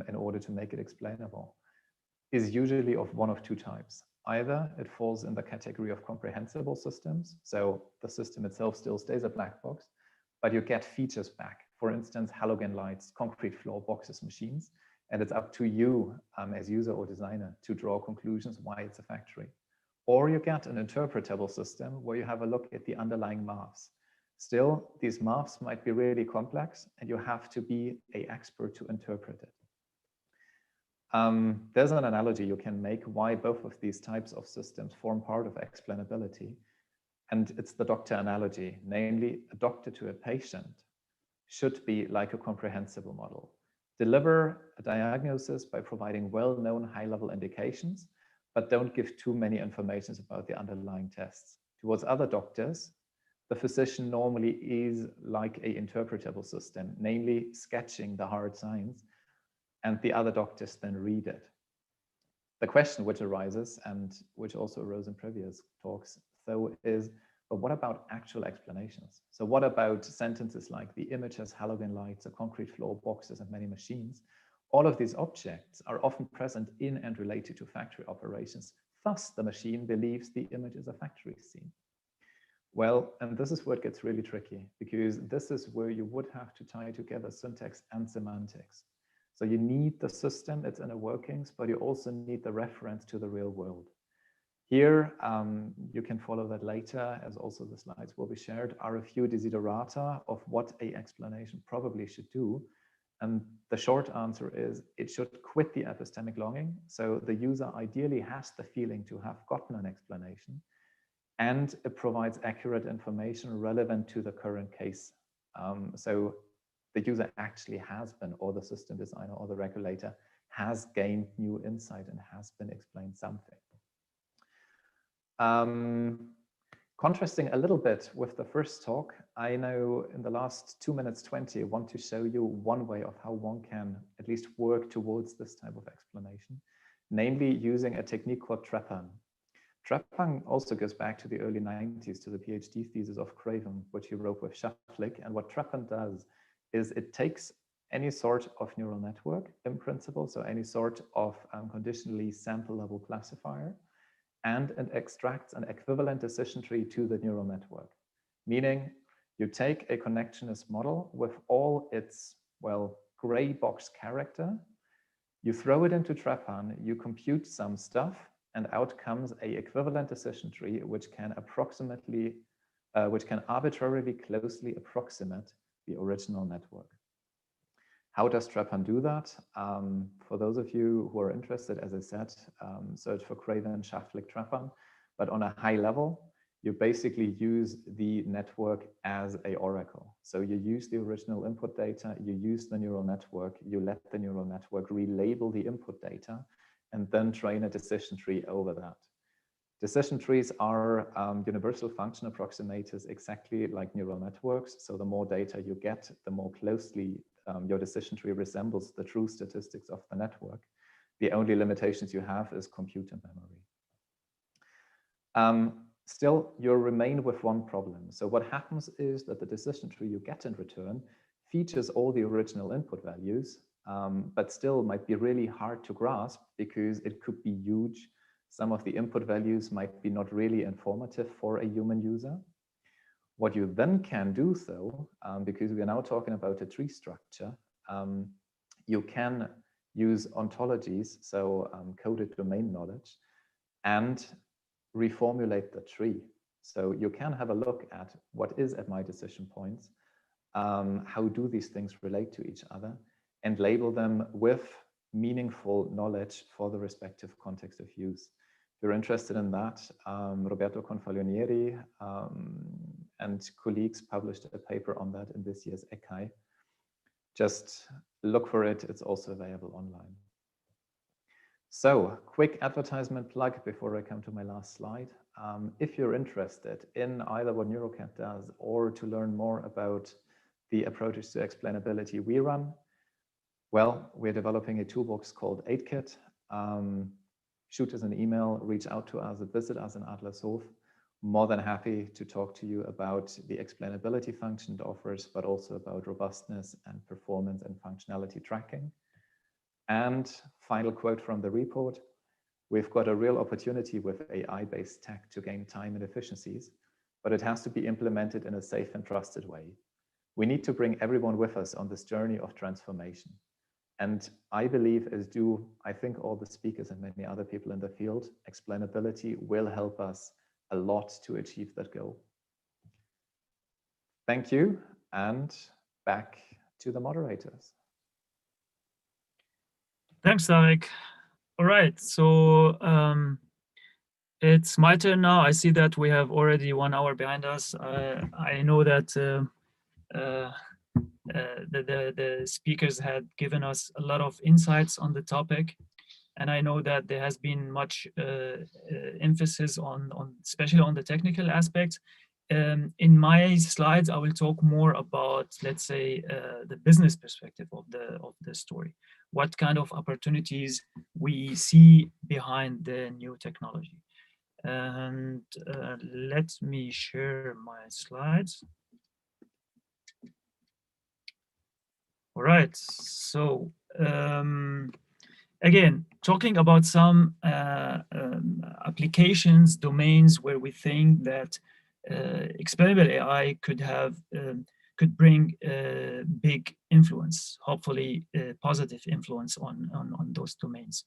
in order to make it explainable is usually of one of two types. Either it falls in the category of comprehensible systems, so the system itself still stays a black box, but you get features back. For instance, halogen lights, concrete floor, boxes, machines, and it's up to you as user or designer to draw conclusions why it's a factory. Or you get an interpretable system where you have a look at the underlying maths. Still, these maths might be really complex and you have to be an expert to interpret it. There's an analogy you can make why both of these types of systems form part of explainability. And it's the doctor analogy, namely a doctor to a patient should be like a comprehensible model. Deliver a diagnosis by providing well-known high-level indications, but don't give too many informations about the underlying tests. Towards other doctors, the physician normally is like an interpretable system, namely sketching the hard science, and the other doctors then read it. The question which arises, and which also arose in previous talks, though, is, but what about actual explanations? So what about sentences like the image has halogen lights, a concrete floor, boxes, and many machines? All of these objects are often present in and related to factory operations. Thus, the machine believes the image is a factory scene. Well, and this is where it gets really tricky, because this is where you would have to tie together syntax and semantics. So you need the system, its inner workings, but you also need the reference to the real world. Here, you can follow that later, as also the slides will be shared, are a few desiderata of what an explanation probably should do. And the short answer is it should quit the epistemic longing. So the user ideally has the feeling to have gotten an explanation, and it provides accurate information relevant to the current case. So the user actually has been, or the system designer or the regulator has gained new insight and has been explained something. Contrasting a little bit with the first talk, I know in the last 2 minutes 20, I want to show you one way of how one can at least work towards this type of explanation, namely using a technique called Trepan. Trepan also goes back to the early 90s, to the PhD thesis of Craven, which he wrote with Shaflik. And what Trepan does is it takes any sort of neural network in principle, so any sort of conditionally sample level classifier, and it extracts an equivalent decision tree to the neural network. Meaning you take a connectionist model with all its, well, gray box character, you throw it into Trepan, you compute some stuff, and out comes a equivalent decision tree which can arbitrarily closely approximate the original network. How does Trepan do that? For those of you who are interested, as I said, search for Craven, Shaflik, Trepan. But on a high level, you basically use the network as an oracle. So you use the original input data, you use the neural network, you let the neural network relabel the input data, and then train a decision tree over that. Decision trees are universal function approximators, exactly like neural networks. So the more data you get, the more closely your decision tree resembles the true statistics of the network. The only limitations you have is computer memory. Still, you remain with one problem. So what happens is that the decision tree you get in return features all the original input values, but still might be really hard to grasp because it could be huge. Some of the input values might be not really informative for a human user. What you then can do, though, because we are now talking about a tree structure, you can use ontologies, so coded domain knowledge, and reformulate the tree. So you can have a look at what is at my decision points, how do these things relate to each other, and label them with meaningful knowledge for the respective context of use. If you're interested in that, Roberto Confalonieri and colleagues published a paper on that in this year's ECAI. Just look for it. It's also available online. So, quick advertisement plug before I come to my last slide. If you're interested in either what NeuroCat does or to learn more about the approaches to explainability we run, well, we're developing a toolbox called 8Kit. Shoot us an email, reach out to us, visit us in Adlershof. More than happy to talk to you about the explainability function it offers, but also about robustness and performance and functionality tracking. And final quote from the report, we've got a real opportunity with AI-based tech to gain time and efficiencies, but it has to be implemented in a safe and trusted way. We need to bring everyone with us on this journey of transformation. And I believe, as do, I think, all the speakers and many other people in the field, explainability will help us a lot to achieve that goal. Thank you, and back to the moderators. Thanks, Tarek. All right, so it's my turn now. I see that we have already 1 hour behind us. I know that the speakers had given us a lot of insights on the topic, and I know that there has been much emphasis on especially on the technical aspects. In my slides, I will talk more about, let's say, the business perspective of the story. What kind of opportunities we see behind the new technology. And let me share my slides. All right, so again, talking about some applications, domains where we think that explainable AI could bring big influence, hopefully positive influence on those domains.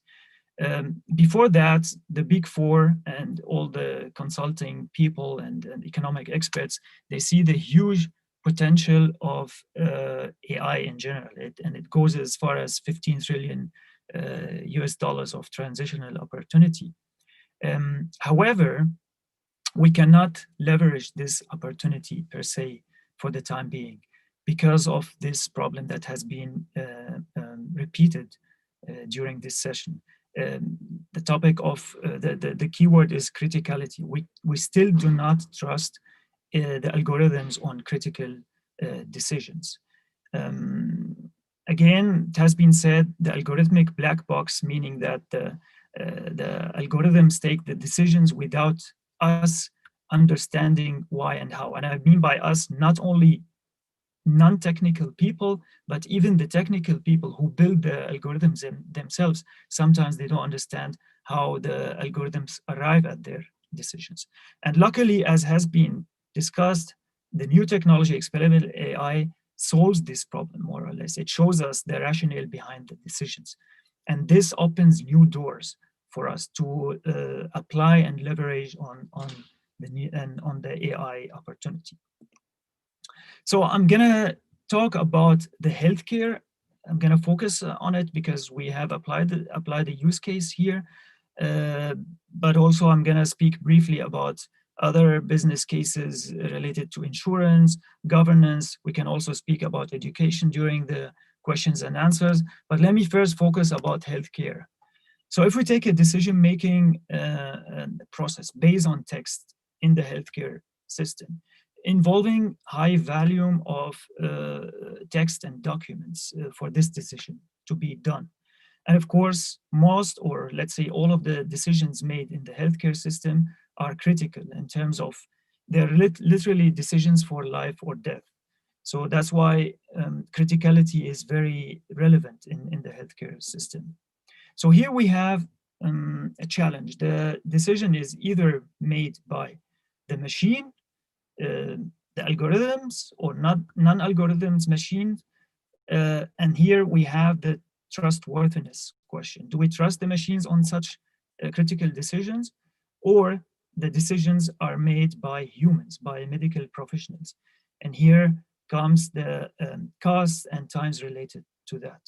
Before that, the big four and all the consulting people and economic experts, they see the huge potential of AI in general, and it goes as far as 15 trillion US dollars of transitional opportunity. However, we cannot leverage this opportunity per se for the time being because of this problem that has been repeated during this session. The topic of the keyword is criticality. We still do not trust the algorithms on critical decisions. Again, it has been said, the algorithmic black box, meaning that the algorithms take the decisions without us understanding why and how. And I mean by us, not only non-technical people, but even the technical people who build the algorithms themselves. Sometimes they don't understand how the algorithms arrive at their decisions. And luckily, as has been discussed, the new technology, explainable AI, solves this problem more or less. It shows us the rationale behind the decisions. And this opens new doors for us to apply and leverage on the AI opportunity. So I'm gonna talk about the healthcare. I'm gonna focus on it because we have applied the use case here, but also I'm gonna speak briefly about other business cases related to insurance, governance. We can also speak about education during the questions and answers, but let me first focus about healthcare. So if we take a decision-making process based on text in the healthcare system, involving high volume of text and documents for this decision to be done. And of course, most, or let's say all of the decisions made in the healthcare system are critical in terms of they're literally decisions for life or death. So that's why criticality is very relevant in the healthcare system. So here we have a challenge. The decision is either made by the machine, the algorithms, or non-algorithms machines. And here we have the trustworthiness question. Do we trust the machines on such critical decisions, or the decisions are made by humans, by medical professionals? And here comes the costs and times related to that.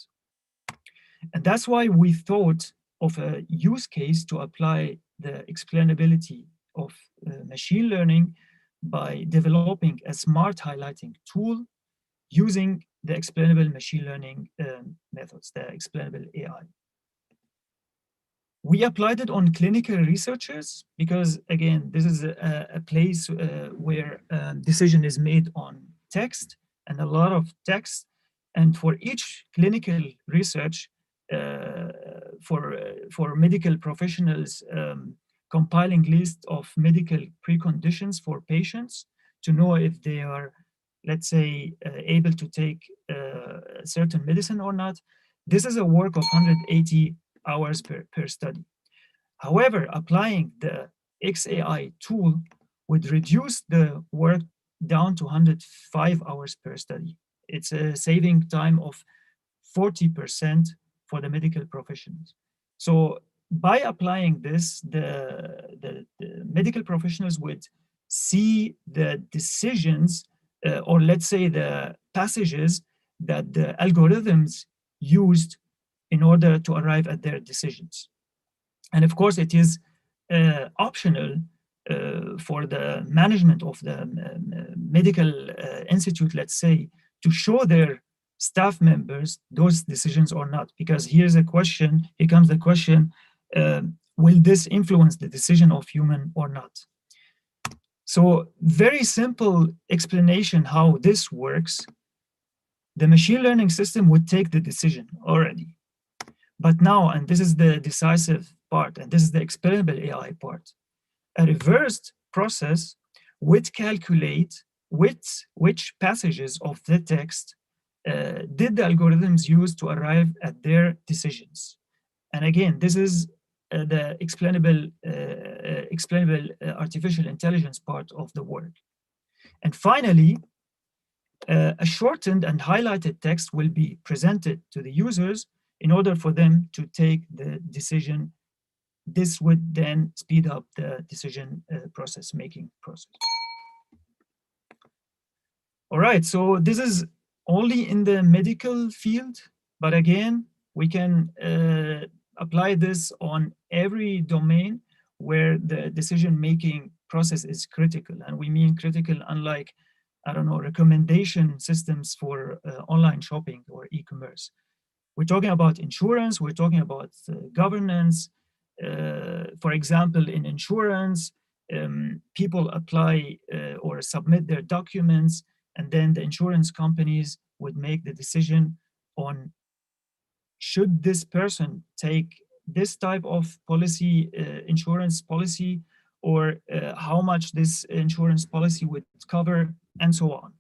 And that's why we thought of a use case to apply the explainability of machine learning by developing a smart highlighting tool using the explainable machine learning methods, the explainable AI. We applied it on clinical researchers because, again, this is a place where decision is made on text and a lot of text. And for each clinical research, for medical professionals, compiling list of medical preconditions for patients to know if they are, let's say, able to take certain medicine or not. This is a work of 180 hours per study. However, applying the XAI tool would reduce the work down to 105 hours per study. It's a saving time of 40% for the medical professionals. So by applying this, the medical professionals would see the decisions, or let's say the passages that the algorithms used in order to arrive at their decisions. And of course, it is optional for the management of the medical institute, let's say, to show their staff members those decisions or not. Because here comes the question, will this influence the decision of human or not? So very simple explanation how this works. The machine learning system would take the decision already. But now, and this is the decisive part, and this is the explainable AI part, a reversed process would calculate which passages of the text did the algorithms use to arrive at their decisions. And again, this is the explainable artificial intelligence part of the work. And finally, a shortened and highlighted text will be presented to the users in order for them to take the decision. This would then speed up the decision making process. All right, so this is only in the medical field, but again, we can apply this on every domain where the decision-making process is critical. And we mean critical unlike, I don't know, recommendation systems for online shopping or e-commerce. We're talking about insurance, we're talking about governance. For example, in insurance, people apply or submit their documents, and then the insurance companies would make the decision on should this person take this type of policy, insurance policy, or how much this insurance policy would cover, and so on.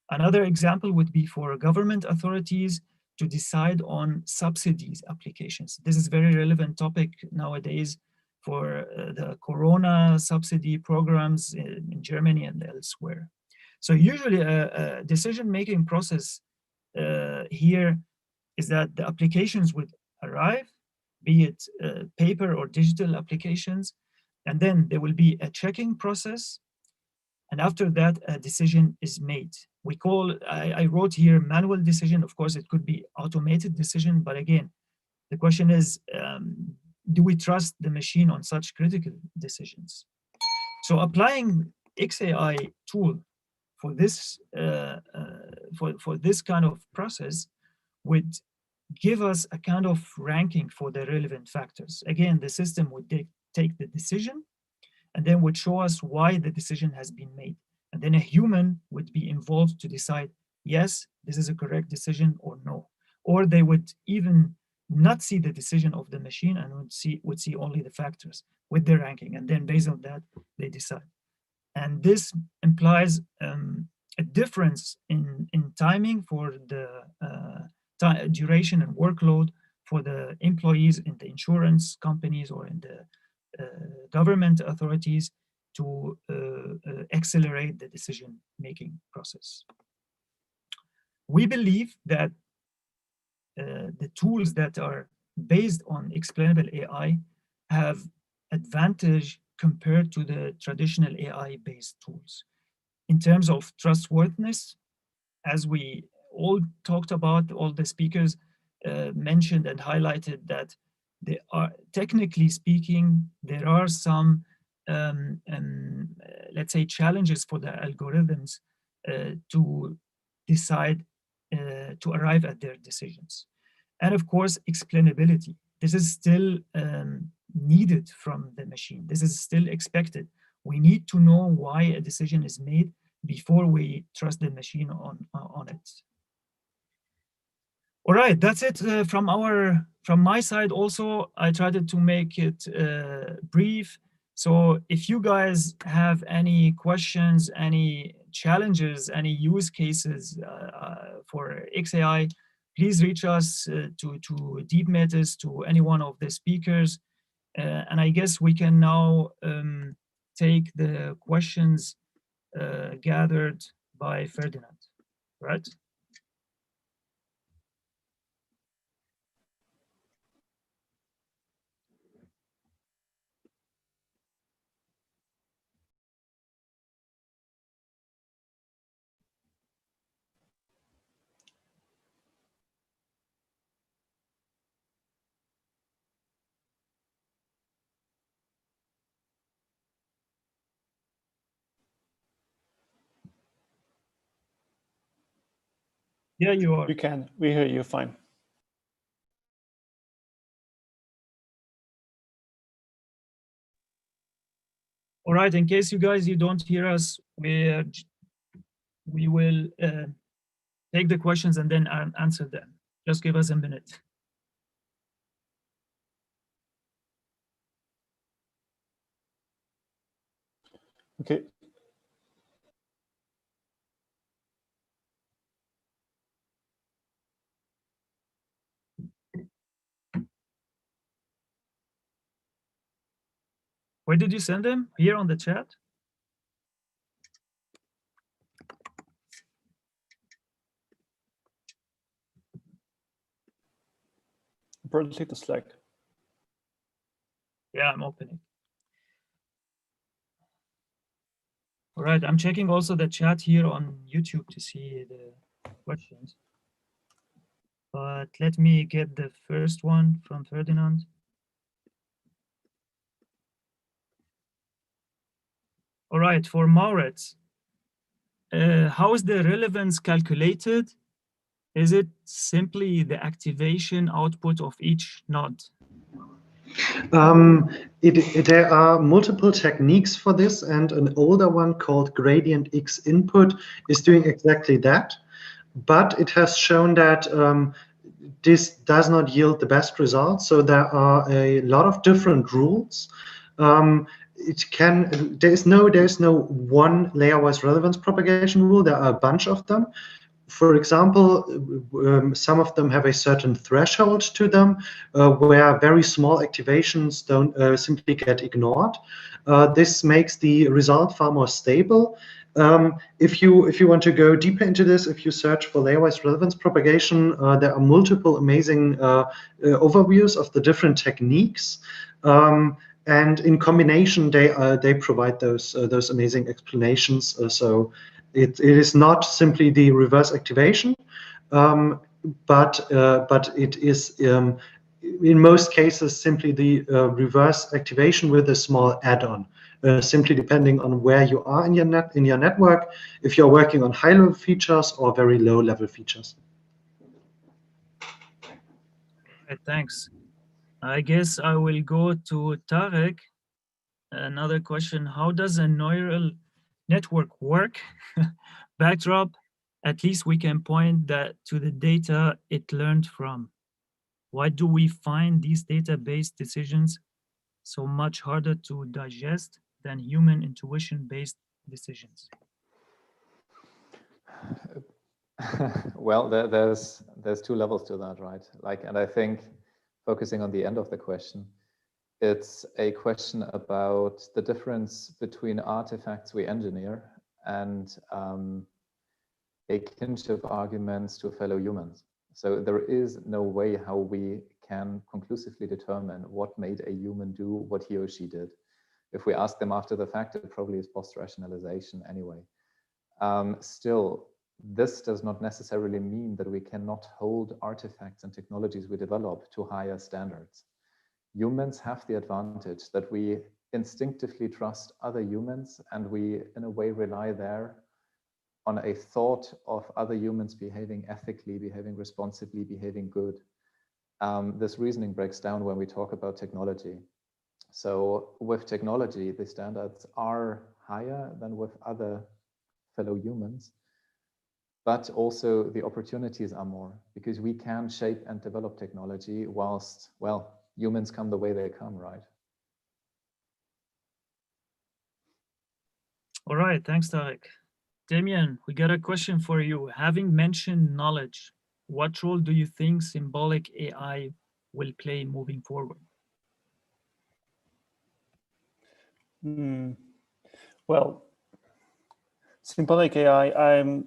Another example would be for government authorities to decide on subsidies applications. This is a very relevant topic nowadays for the Corona subsidy programs in Germany and elsewhere. So usually a decision-making process here is that the applications would arrive, be it paper or digital applications, and then there will be a checking process. And after that, a decision is made. I wrote here manual decision. Of course, it could be automated decision, but again, the question is, do we trust the machine on such critical decisions? So applying XAI tool for this for this kind of process would give us a kind of ranking for the relevant factors. Again, the system would take the decision and then would show us why the decision has been made. And then a human would be involved to decide, yes, this is a correct decision or no. Or they would even not see the decision of the machine and would see only the factors with their ranking. And then based on that, they decide. And this implies a difference in timing for the duration and workload for the employees in the insurance companies or in the government authorities to accelerate the decision-making process. We believe that the tools that are based on explainable AI have advantage compared to the traditional AI-based tools. In terms of trustworthiness, as we all talked about, all the speakers mentioned and highlighted that they are, technically speaking, there are some, let's say, challenges for the algorithms to decide to arrive at their decisions. And of course, explainability. This is still needed from the machine. This is still expected. We need to know why a decision is made before we trust the machine on it. All right, that's it from my side. Also, I tried to make it brief. So if you guys have any questions, any challenges, any use cases for XAI, please reach us to Deep Metis, to any one of the speakers. And I guess we can now take the questions gathered by Ferdinand, right? Yeah, you are. You can. We hear you fine. All right. In case you don't hear us, we will take the questions and then answer them. Just give us a minute. Okay. Where did you send them? Here on the chat? Probably click the Slack. Yeah, I'm opening. All right, I'm checking also the chat here on YouTube to see the questions. But let me get the first one from Ferdinand. All right, for Maurits, how is the relevance calculated? Is it simply the activation output of each node? There are multiple techniques for this, and an older one called gradient X input is doing exactly that. But it has shown that this does not yield the best results. So there are a lot of different rules. There's no one layer-wise relevance propagation rule. There are a bunch of them. For example, some of them have a certain threshold to them, where very small activations don't simply get ignored. This makes the result far more stable. If you want to go deeper into this, if you search for layer-wise relevance propagation, there are multiple amazing overviews of the different techniques. And in combination, they provide those amazing explanations. So it is not simply the reverse activation, but it is in most cases simply the reverse activation with a small add-on. Simply depending on where you are in your network, if you're working on high-level features or very low-level features. Okay, thanks. I guess I will go to Tarek. Another question: how does a neural network work? Backdrop: at least we can point that to the data it learned from. Why do we find these data-based decisions so much harder to digest than human intuition-based decisions? Well, there's two levels to that, right? And I think focusing on the end of the question, it's a question about the difference between artifacts we engineer and a kinship arguments to fellow humans. So there is no way how we can conclusively determine what made a human do what he or she did. If we ask them after the fact, it probably is post-rationalization anyway. Still, this does not necessarily mean that we cannot hold artifacts and technologies we develop to higher standards. Humans have the advantage that we instinctively trust other humans, and we, in a way, rely there on a thought of other humans behaving ethically, behaving responsibly, behaving good. This reasoning breaks down when we talk about technology. So with technology, the standards are higher than with other fellow humans, but also the opportunities are more, because we can shape and develop technology whilst, well, humans come the way they come, right? All right, thanks, Tarek. Damien, we got a question for you. Having mentioned knowledge, what role do you think symbolic AI will play moving forward? Well, symbolic AI,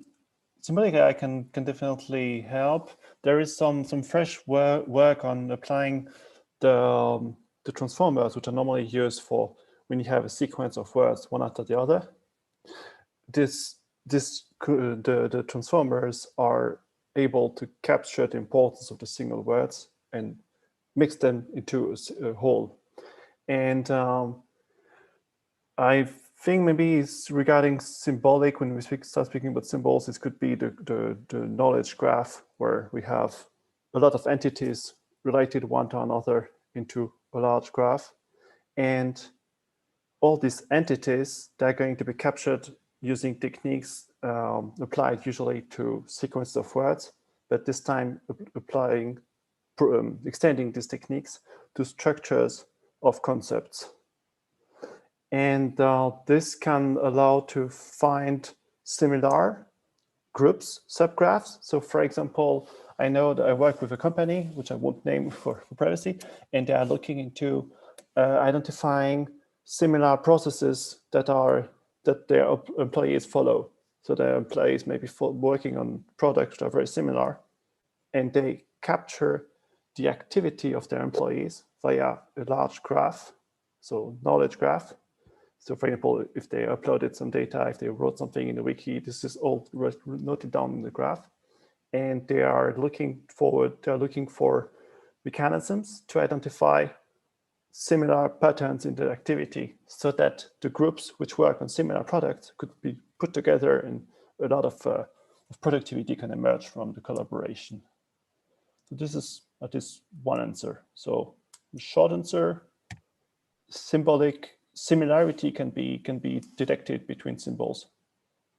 symbolic AI can definitely help. There is some fresh work on applying the transformers, which are normally used for when you have a sequence of words one after the other. The transformers are able to capture the importance of the single words and mix them into a whole. And I think maybe it's regarding symbolic, when we start speaking about symbols, this could be the knowledge graph, where we have a lot of entities related one to another into a large graph. And all these entities, they're going to be captured using techniques applied usually to sequences of words, but this time extending these techniques to structures of concepts. And this can allow to find similar groups, subgraphs. So for example, I know that I work with a company, which I won't name for privacy, and they are looking into identifying similar processes that their employees follow. So their employees may be working on products that are very similar, and they capture the activity of their employees via a large graph, so knowledge graph. So for example, if they uploaded some data, if they wrote something in the wiki, this is all noted down in the graph. And they are looking for mechanisms to identify similar patterns in the activity, so that the groups which work on similar products could be put together, and a lot of productivity can emerge from the collaboration. So this is one answer. So the short answer, symbolic similarity can be detected between symbols,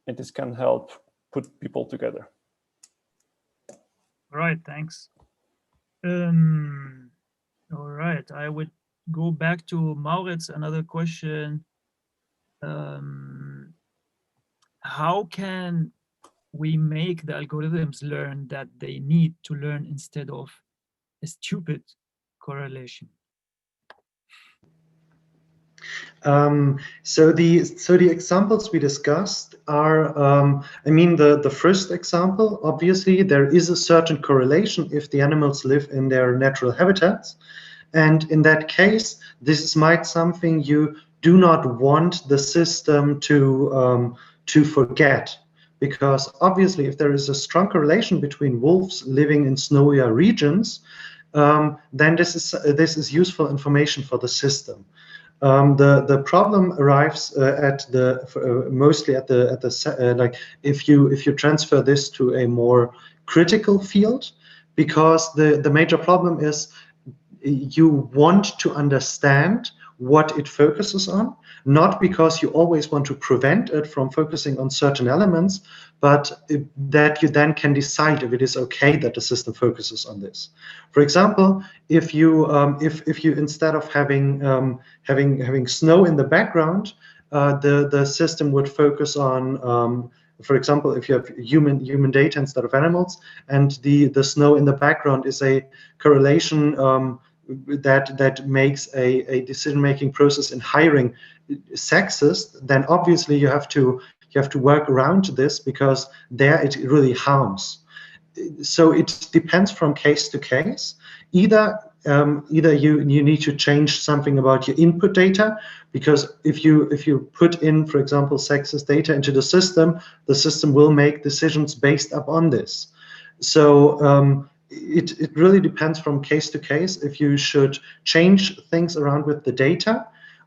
and this can help put people together. All right, thanks. All right, I would go back to Maurits. Another question. How can we make the algorithms learn that they need to learn instead of a stupid correlation? So the examples we discussed are, I mean, the first example, obviously, there is a certain correlation if the animals live in their natural habitats. And in that case, this might something you do not want the system to forget. Because obviously, if there is a strong correlation between wolves living in snowier regions, then this is useful information for the system. The problem arrives mostly at the like if you transfer this to a more critical field, because the major problem is you want to understand what it focuses on, not because you always want to prevent it from focusing on certain elements, but that you then can decide if it is okay that the system focuses on this. For example, if you instead of having snow in the background, the system would focus on for example, if you have human data instead of animals, and the snow in the background is a correlation that makes a decision-making process in hiring sexist, then obviously you have to work around this, because there it really harms. So it depends from case to case. Either you need to change something about your input data, because if you put in, for example, sexist data into the system will make decisions based upon this. So it really depends from case to case if you should change things around with the data,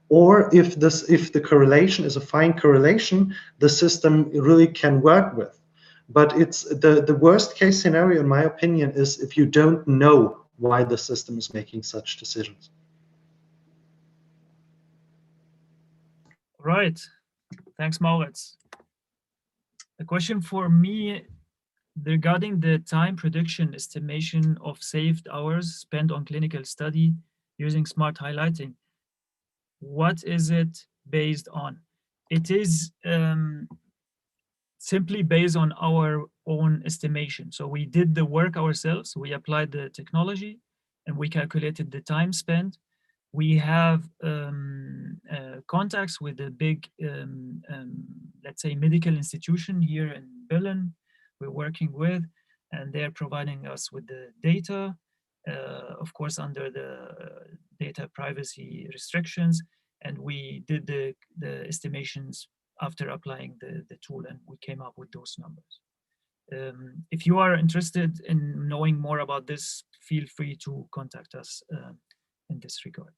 or if the correlation is a fine correlation, the system really can work with. But it's the worst case scenario, in my opinion, is if you don't know why the system is making such decisions. Right. Thanks, Moritz. A question for me regarding the time prediction estimation of saved hours spent on clinical study using smart highlighting. What is it based on? It is simply based on our own estimation. So we did the work ourselves, we applied the technology, and we calculated the time spent. We have contacts with the big, let's say, medical institution here in Berlin we're working with, and they're providing us with the data, of course, under the data privacy restrictions. And we did the estimations after applying the tool, and we came up with those numbers. If you are interested in knowing more about this, feel free to contact us in this regard.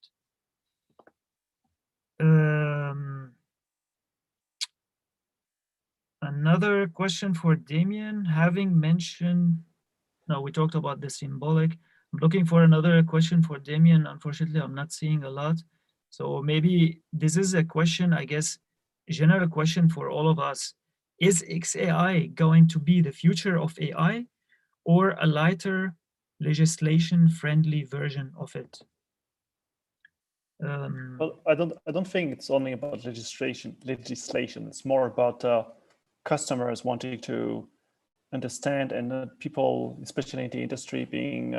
Another question for Damien, having mentioned, no, we talked about the symbolic. I'm looking for another question for Damien. Unfortunately, I'm not seeing a lot. So maybe this is a question, I guess, a general question for all of us. Is XAI going to be the future of AI or a lighter legislation-friendly version of it? Well, I don't think it's only about legislation. It's more about customers wanting to understand, and people, especially in the industry, being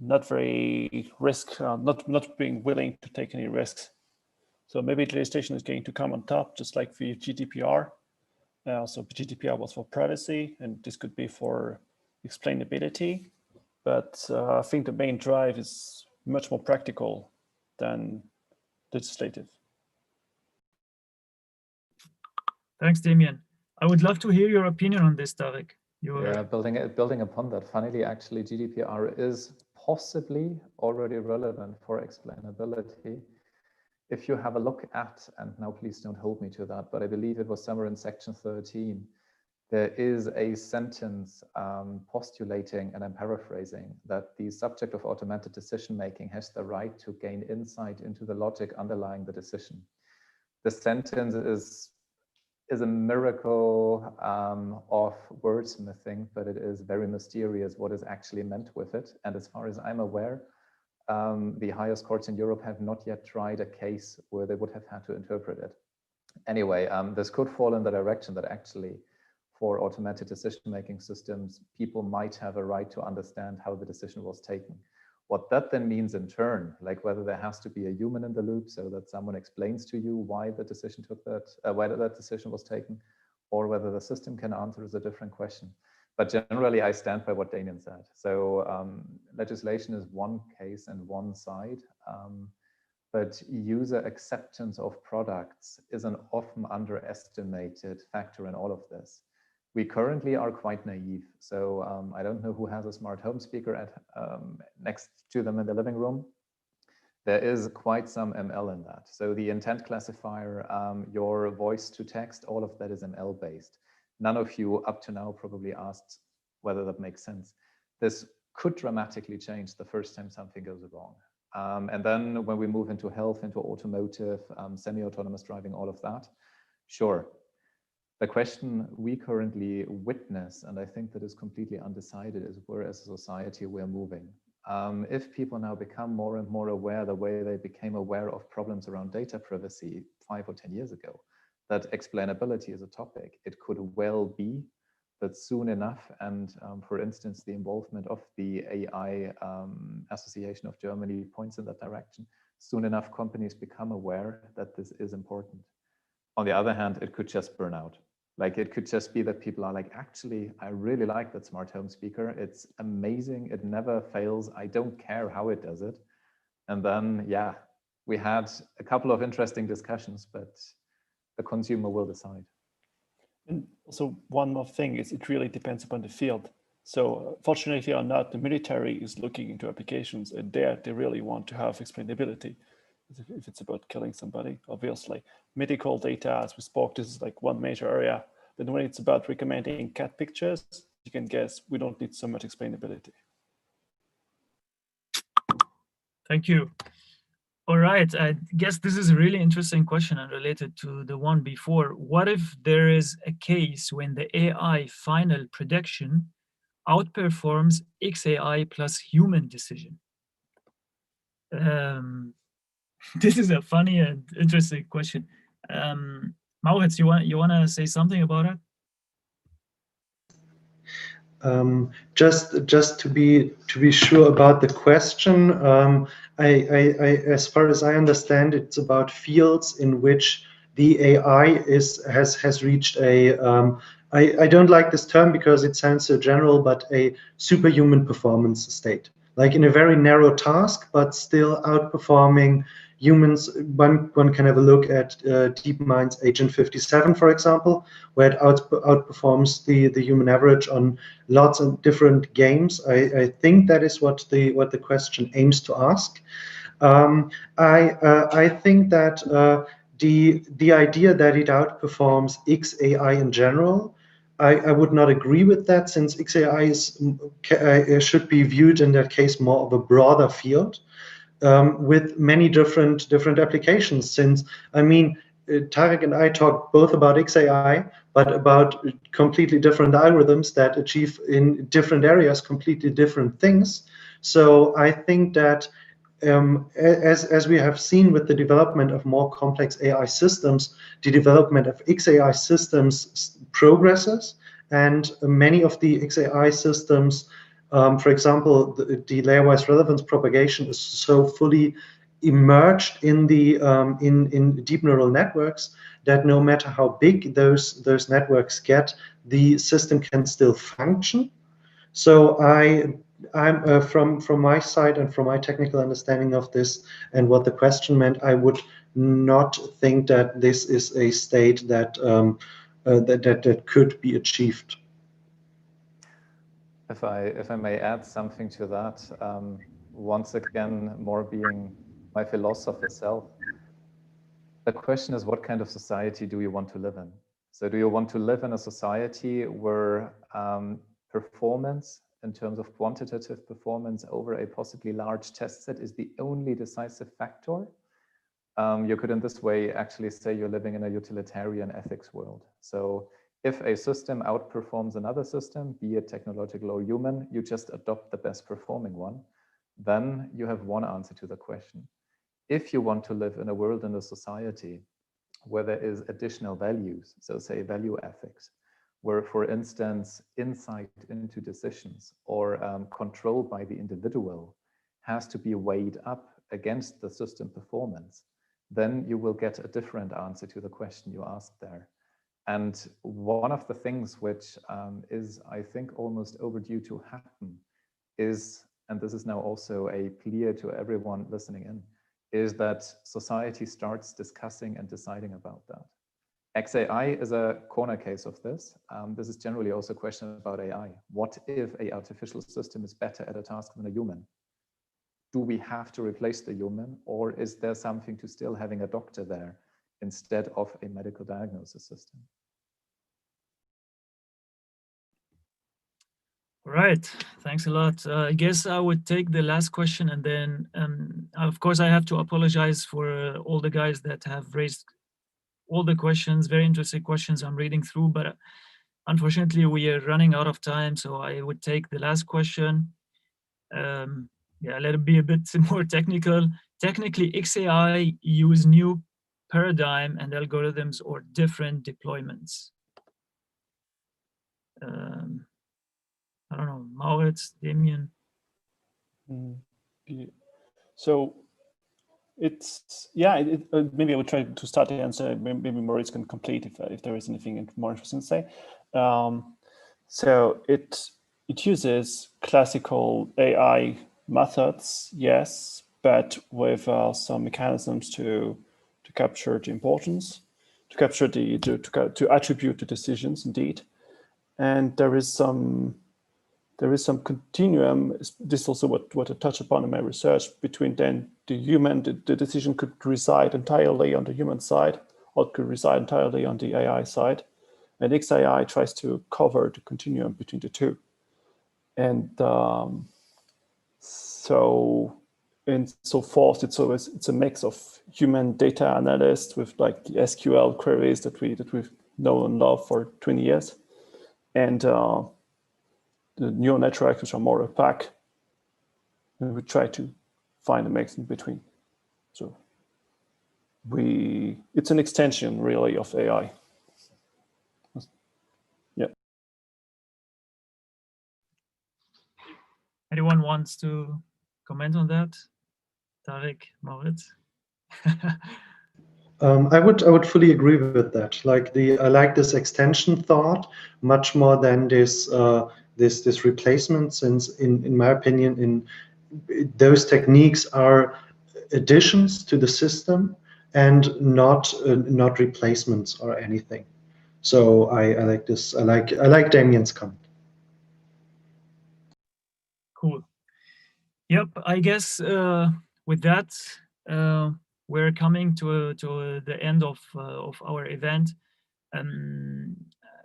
not very not being willing to take any risks. So maybe legislation is going to come on top, just like the GDPR. So GDPR was for privacy, and this could be for explainability. But I think the main drive is much more practical than legislative. Thanks, Damien. I would love to hear your opinion on this, Tarek. Yeah, building upon that, funnily, actually, GDPR is possibly already relevant for explainability. If you have a look at, and now please don't hold me to that, but I believe it was somewhere in section 13, there is a sentence postulating, and I'm paraphrasing, that the subject of automated decision-making has the right to gain insight into the logic underlying the decision. The sentence is a miracle of wordsmithing, but it is very mysterious what is actually meant with it. And as far as I'm aware, the highest courts in Europe have not yet tried a case where they would have had to interpret it. Anyway, this could fall in the direction that actually for automated decision-making systems, people might have a right to understand how the decision was taken. What that then means in turn, like whether there has to be a human in the loop so that someone explains to you why the decision why that decision was taken, or whether the system can answer is a different question. But generally, I stand by what Damien said. So legislation is one case and one side, but user acceptance of products is an often underestimated factor in all of this. We currently are quite naive. So I don't know who has a smart home speaker at next to them in the living room. There is quite some ML in that. So the intent classifier, your voice to text, all of that is ML based. None of you up to now probably asked whether that makes sense. This could dramatically change the first time something goes wrong. And then when we move into health, into automotive, semi-autonomous driving, all of that, sure. The question we currently witness, and I think that is completely undecided, is where as a society we're moving. If people now become more and more aware the way they became aware of problems around data privacy 5 or 10 years ago, that explainability is a topic, it could well be that soon enough, and for instance, the involvement of the AI Association of Germany points in that direction, soon enough companies become aware that this is important. On the other hand, it could just burn out. Like it could just be that people are like, actually, I really like that smart home speaker. It's amazing. It never fails. I don't care how it does it. And then, yeah, we had a couple of interesting discussions, but the consumer will decide. And also one more thing is it really depends upon the field. So fortunately or not, the military is looking into applications, and there they really want to have explainability. if it's about killing somebody, obviously. Medical data, as we spoke, this is like one major area. But when it's about recommending cat pictures, you can guess we don't need so much explainability. Thank you. All right, I guess this is a really interesting question and related to the one before. What if there is a case when the AI final prediction outperforms XAI plus human decision? This is a funny and interesting question. Maurits, you want to say something about it? Just to be sure about the question, as far as I understand, it's about fields in which the AI has reached a I don't like this term because it sounds so general, but a superhuman performance state, like in a very narrow task, but still outperforming humans. One can have a look at DeepMind's Agent 57, for example, where it outperforms the human average on lots of different games. I think that is what the question aims to ask. I think that the idea that it outperforms XAI in general, I would not agree with that, since XAI should be viewed in that case more of a broader field. With many different applications. Since, I mean, Tarek and I talk both about XAI, but about completely different algorithms that achieve in different areas completely different things. So I think that as we have seen with the development of more complex AI systems, the development of XAI systems progresses, and many of the XAI systems, for example, the layer-wise relevance propagation is so fully immersed in the in deep neural networks that no matter how big those networks get, the system can still function. So I'm from my side and from my technical understanding of this and what the question meant, I would not think that this is a state that that could be achieved. If I may add something to that, once again, more being my philosopher self, the question is, what kind of society do you want to live in? So do you want to live in a society where performance in terms of quantitative performance over a possibly large test set is the only decisive factor? You could in this way actually say you're living in a utilitarian ethics world. So if a system outperforms another system, be it technological or human, you just adopt the best performing one. Then you have one answer to the question. If you want to live in a world and a society where there is additional values, so say value ethics, where, for instance, insight into decisions or control by the individual has to be weighed up against the system performance, then you will get a different answer to the question you asked there. And one of the things which is, I think, almost overdue to happen is, and this is now also a plea to everyone listening in, is that society starts discussing and deciding about that. XAI is a corner case of this. This is generally also a question about AI. What if an artificial system is better at a task than a human? Do we have to replace the human, or is there something to still having a doctor there instead of a medical diagnosis system? All right, thanks a lot. I guess I would take the last question, and then, of course, I have to apologize for all the guys that have raised all the questions, very interesting questions I'm reading through, but unfortunately we are running out of time, so I would take the last question. Yeah, let it be a bit more technical. Technically, XAI use new paradigm and algorithms or different deployments. I don't know, Maurits, Damien. So it's, yeah, maybe I would try to start the answer. Maybe Maurits can complete if there is anything more interesting to say. So it uses classical AI methods, yes, but with some mechanisms to capture the importance, to capture to attribute the decisions, indeed. And there is some there is some continuum. This is also what I touch upon in my research, between then the human, the decision could reside entirely on the human side, or it could reside entirely on the AI side. And XAI tries to cover the continuum between the two. And so forth, it's a mix of human data analysts with like the SQL queries that we've known and loved for 20 years, and the neural networks, which are more opaque, and we try to find a mix in between. So it's an extension really of AI. Yeah. Anyone wants to comment on that? Tarek, Moritz? I would fully agree with that. Like I like this extension thought much more than this replacement, since in my opinion, those techniques are additions to the system and not replacements or anything. So I like this. I like Damien's comment. Cool. Yep, I guess with that, we're coming to the end of our event.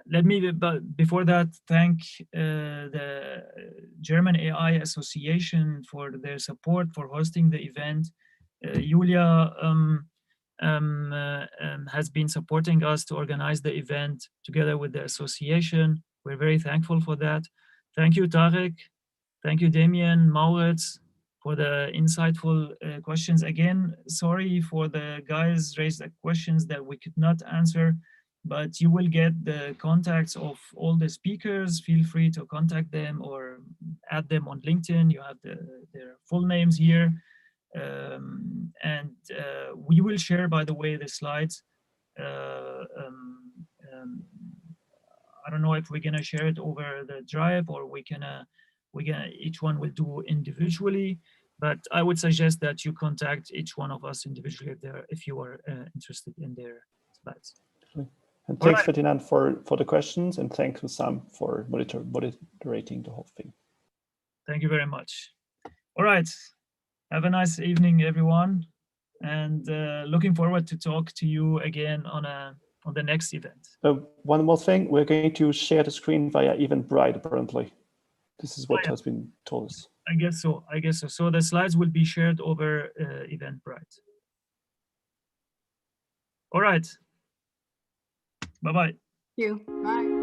Let me, but before that, thank the German AI Association for their support for hosting the event. Julia has been supporting us to organize the event together with the association. We're very thankful for that. Thank you, Tarek. Thank you, Damien, Maurits, for the insightful questions. Again, sorry for the guys raised the questions that we could not answer, but you will get the contacts of all the speakers. Feel free to contact them or add them on LinkedIn. You have their full names here. And we will share, by the way, the slides. I don't know if we're gonna share it over the drive or each one will do individually, but I would suggest that you contact each one of us individually if you are interested in their slides. And thanks, Ferdinand, for the questions, and thanks to Sam for moderating the whole thing. Thank you very much. All right, have a nice evening, everyone, and looking forward to talk to you again on the next event. One more thing, we're going to share the screen via Eventbrite, apparently. This is what has been told us. I guess so. So the slides will be shared over Eventbrite. All right. Bye-bye. Thank you. Bye.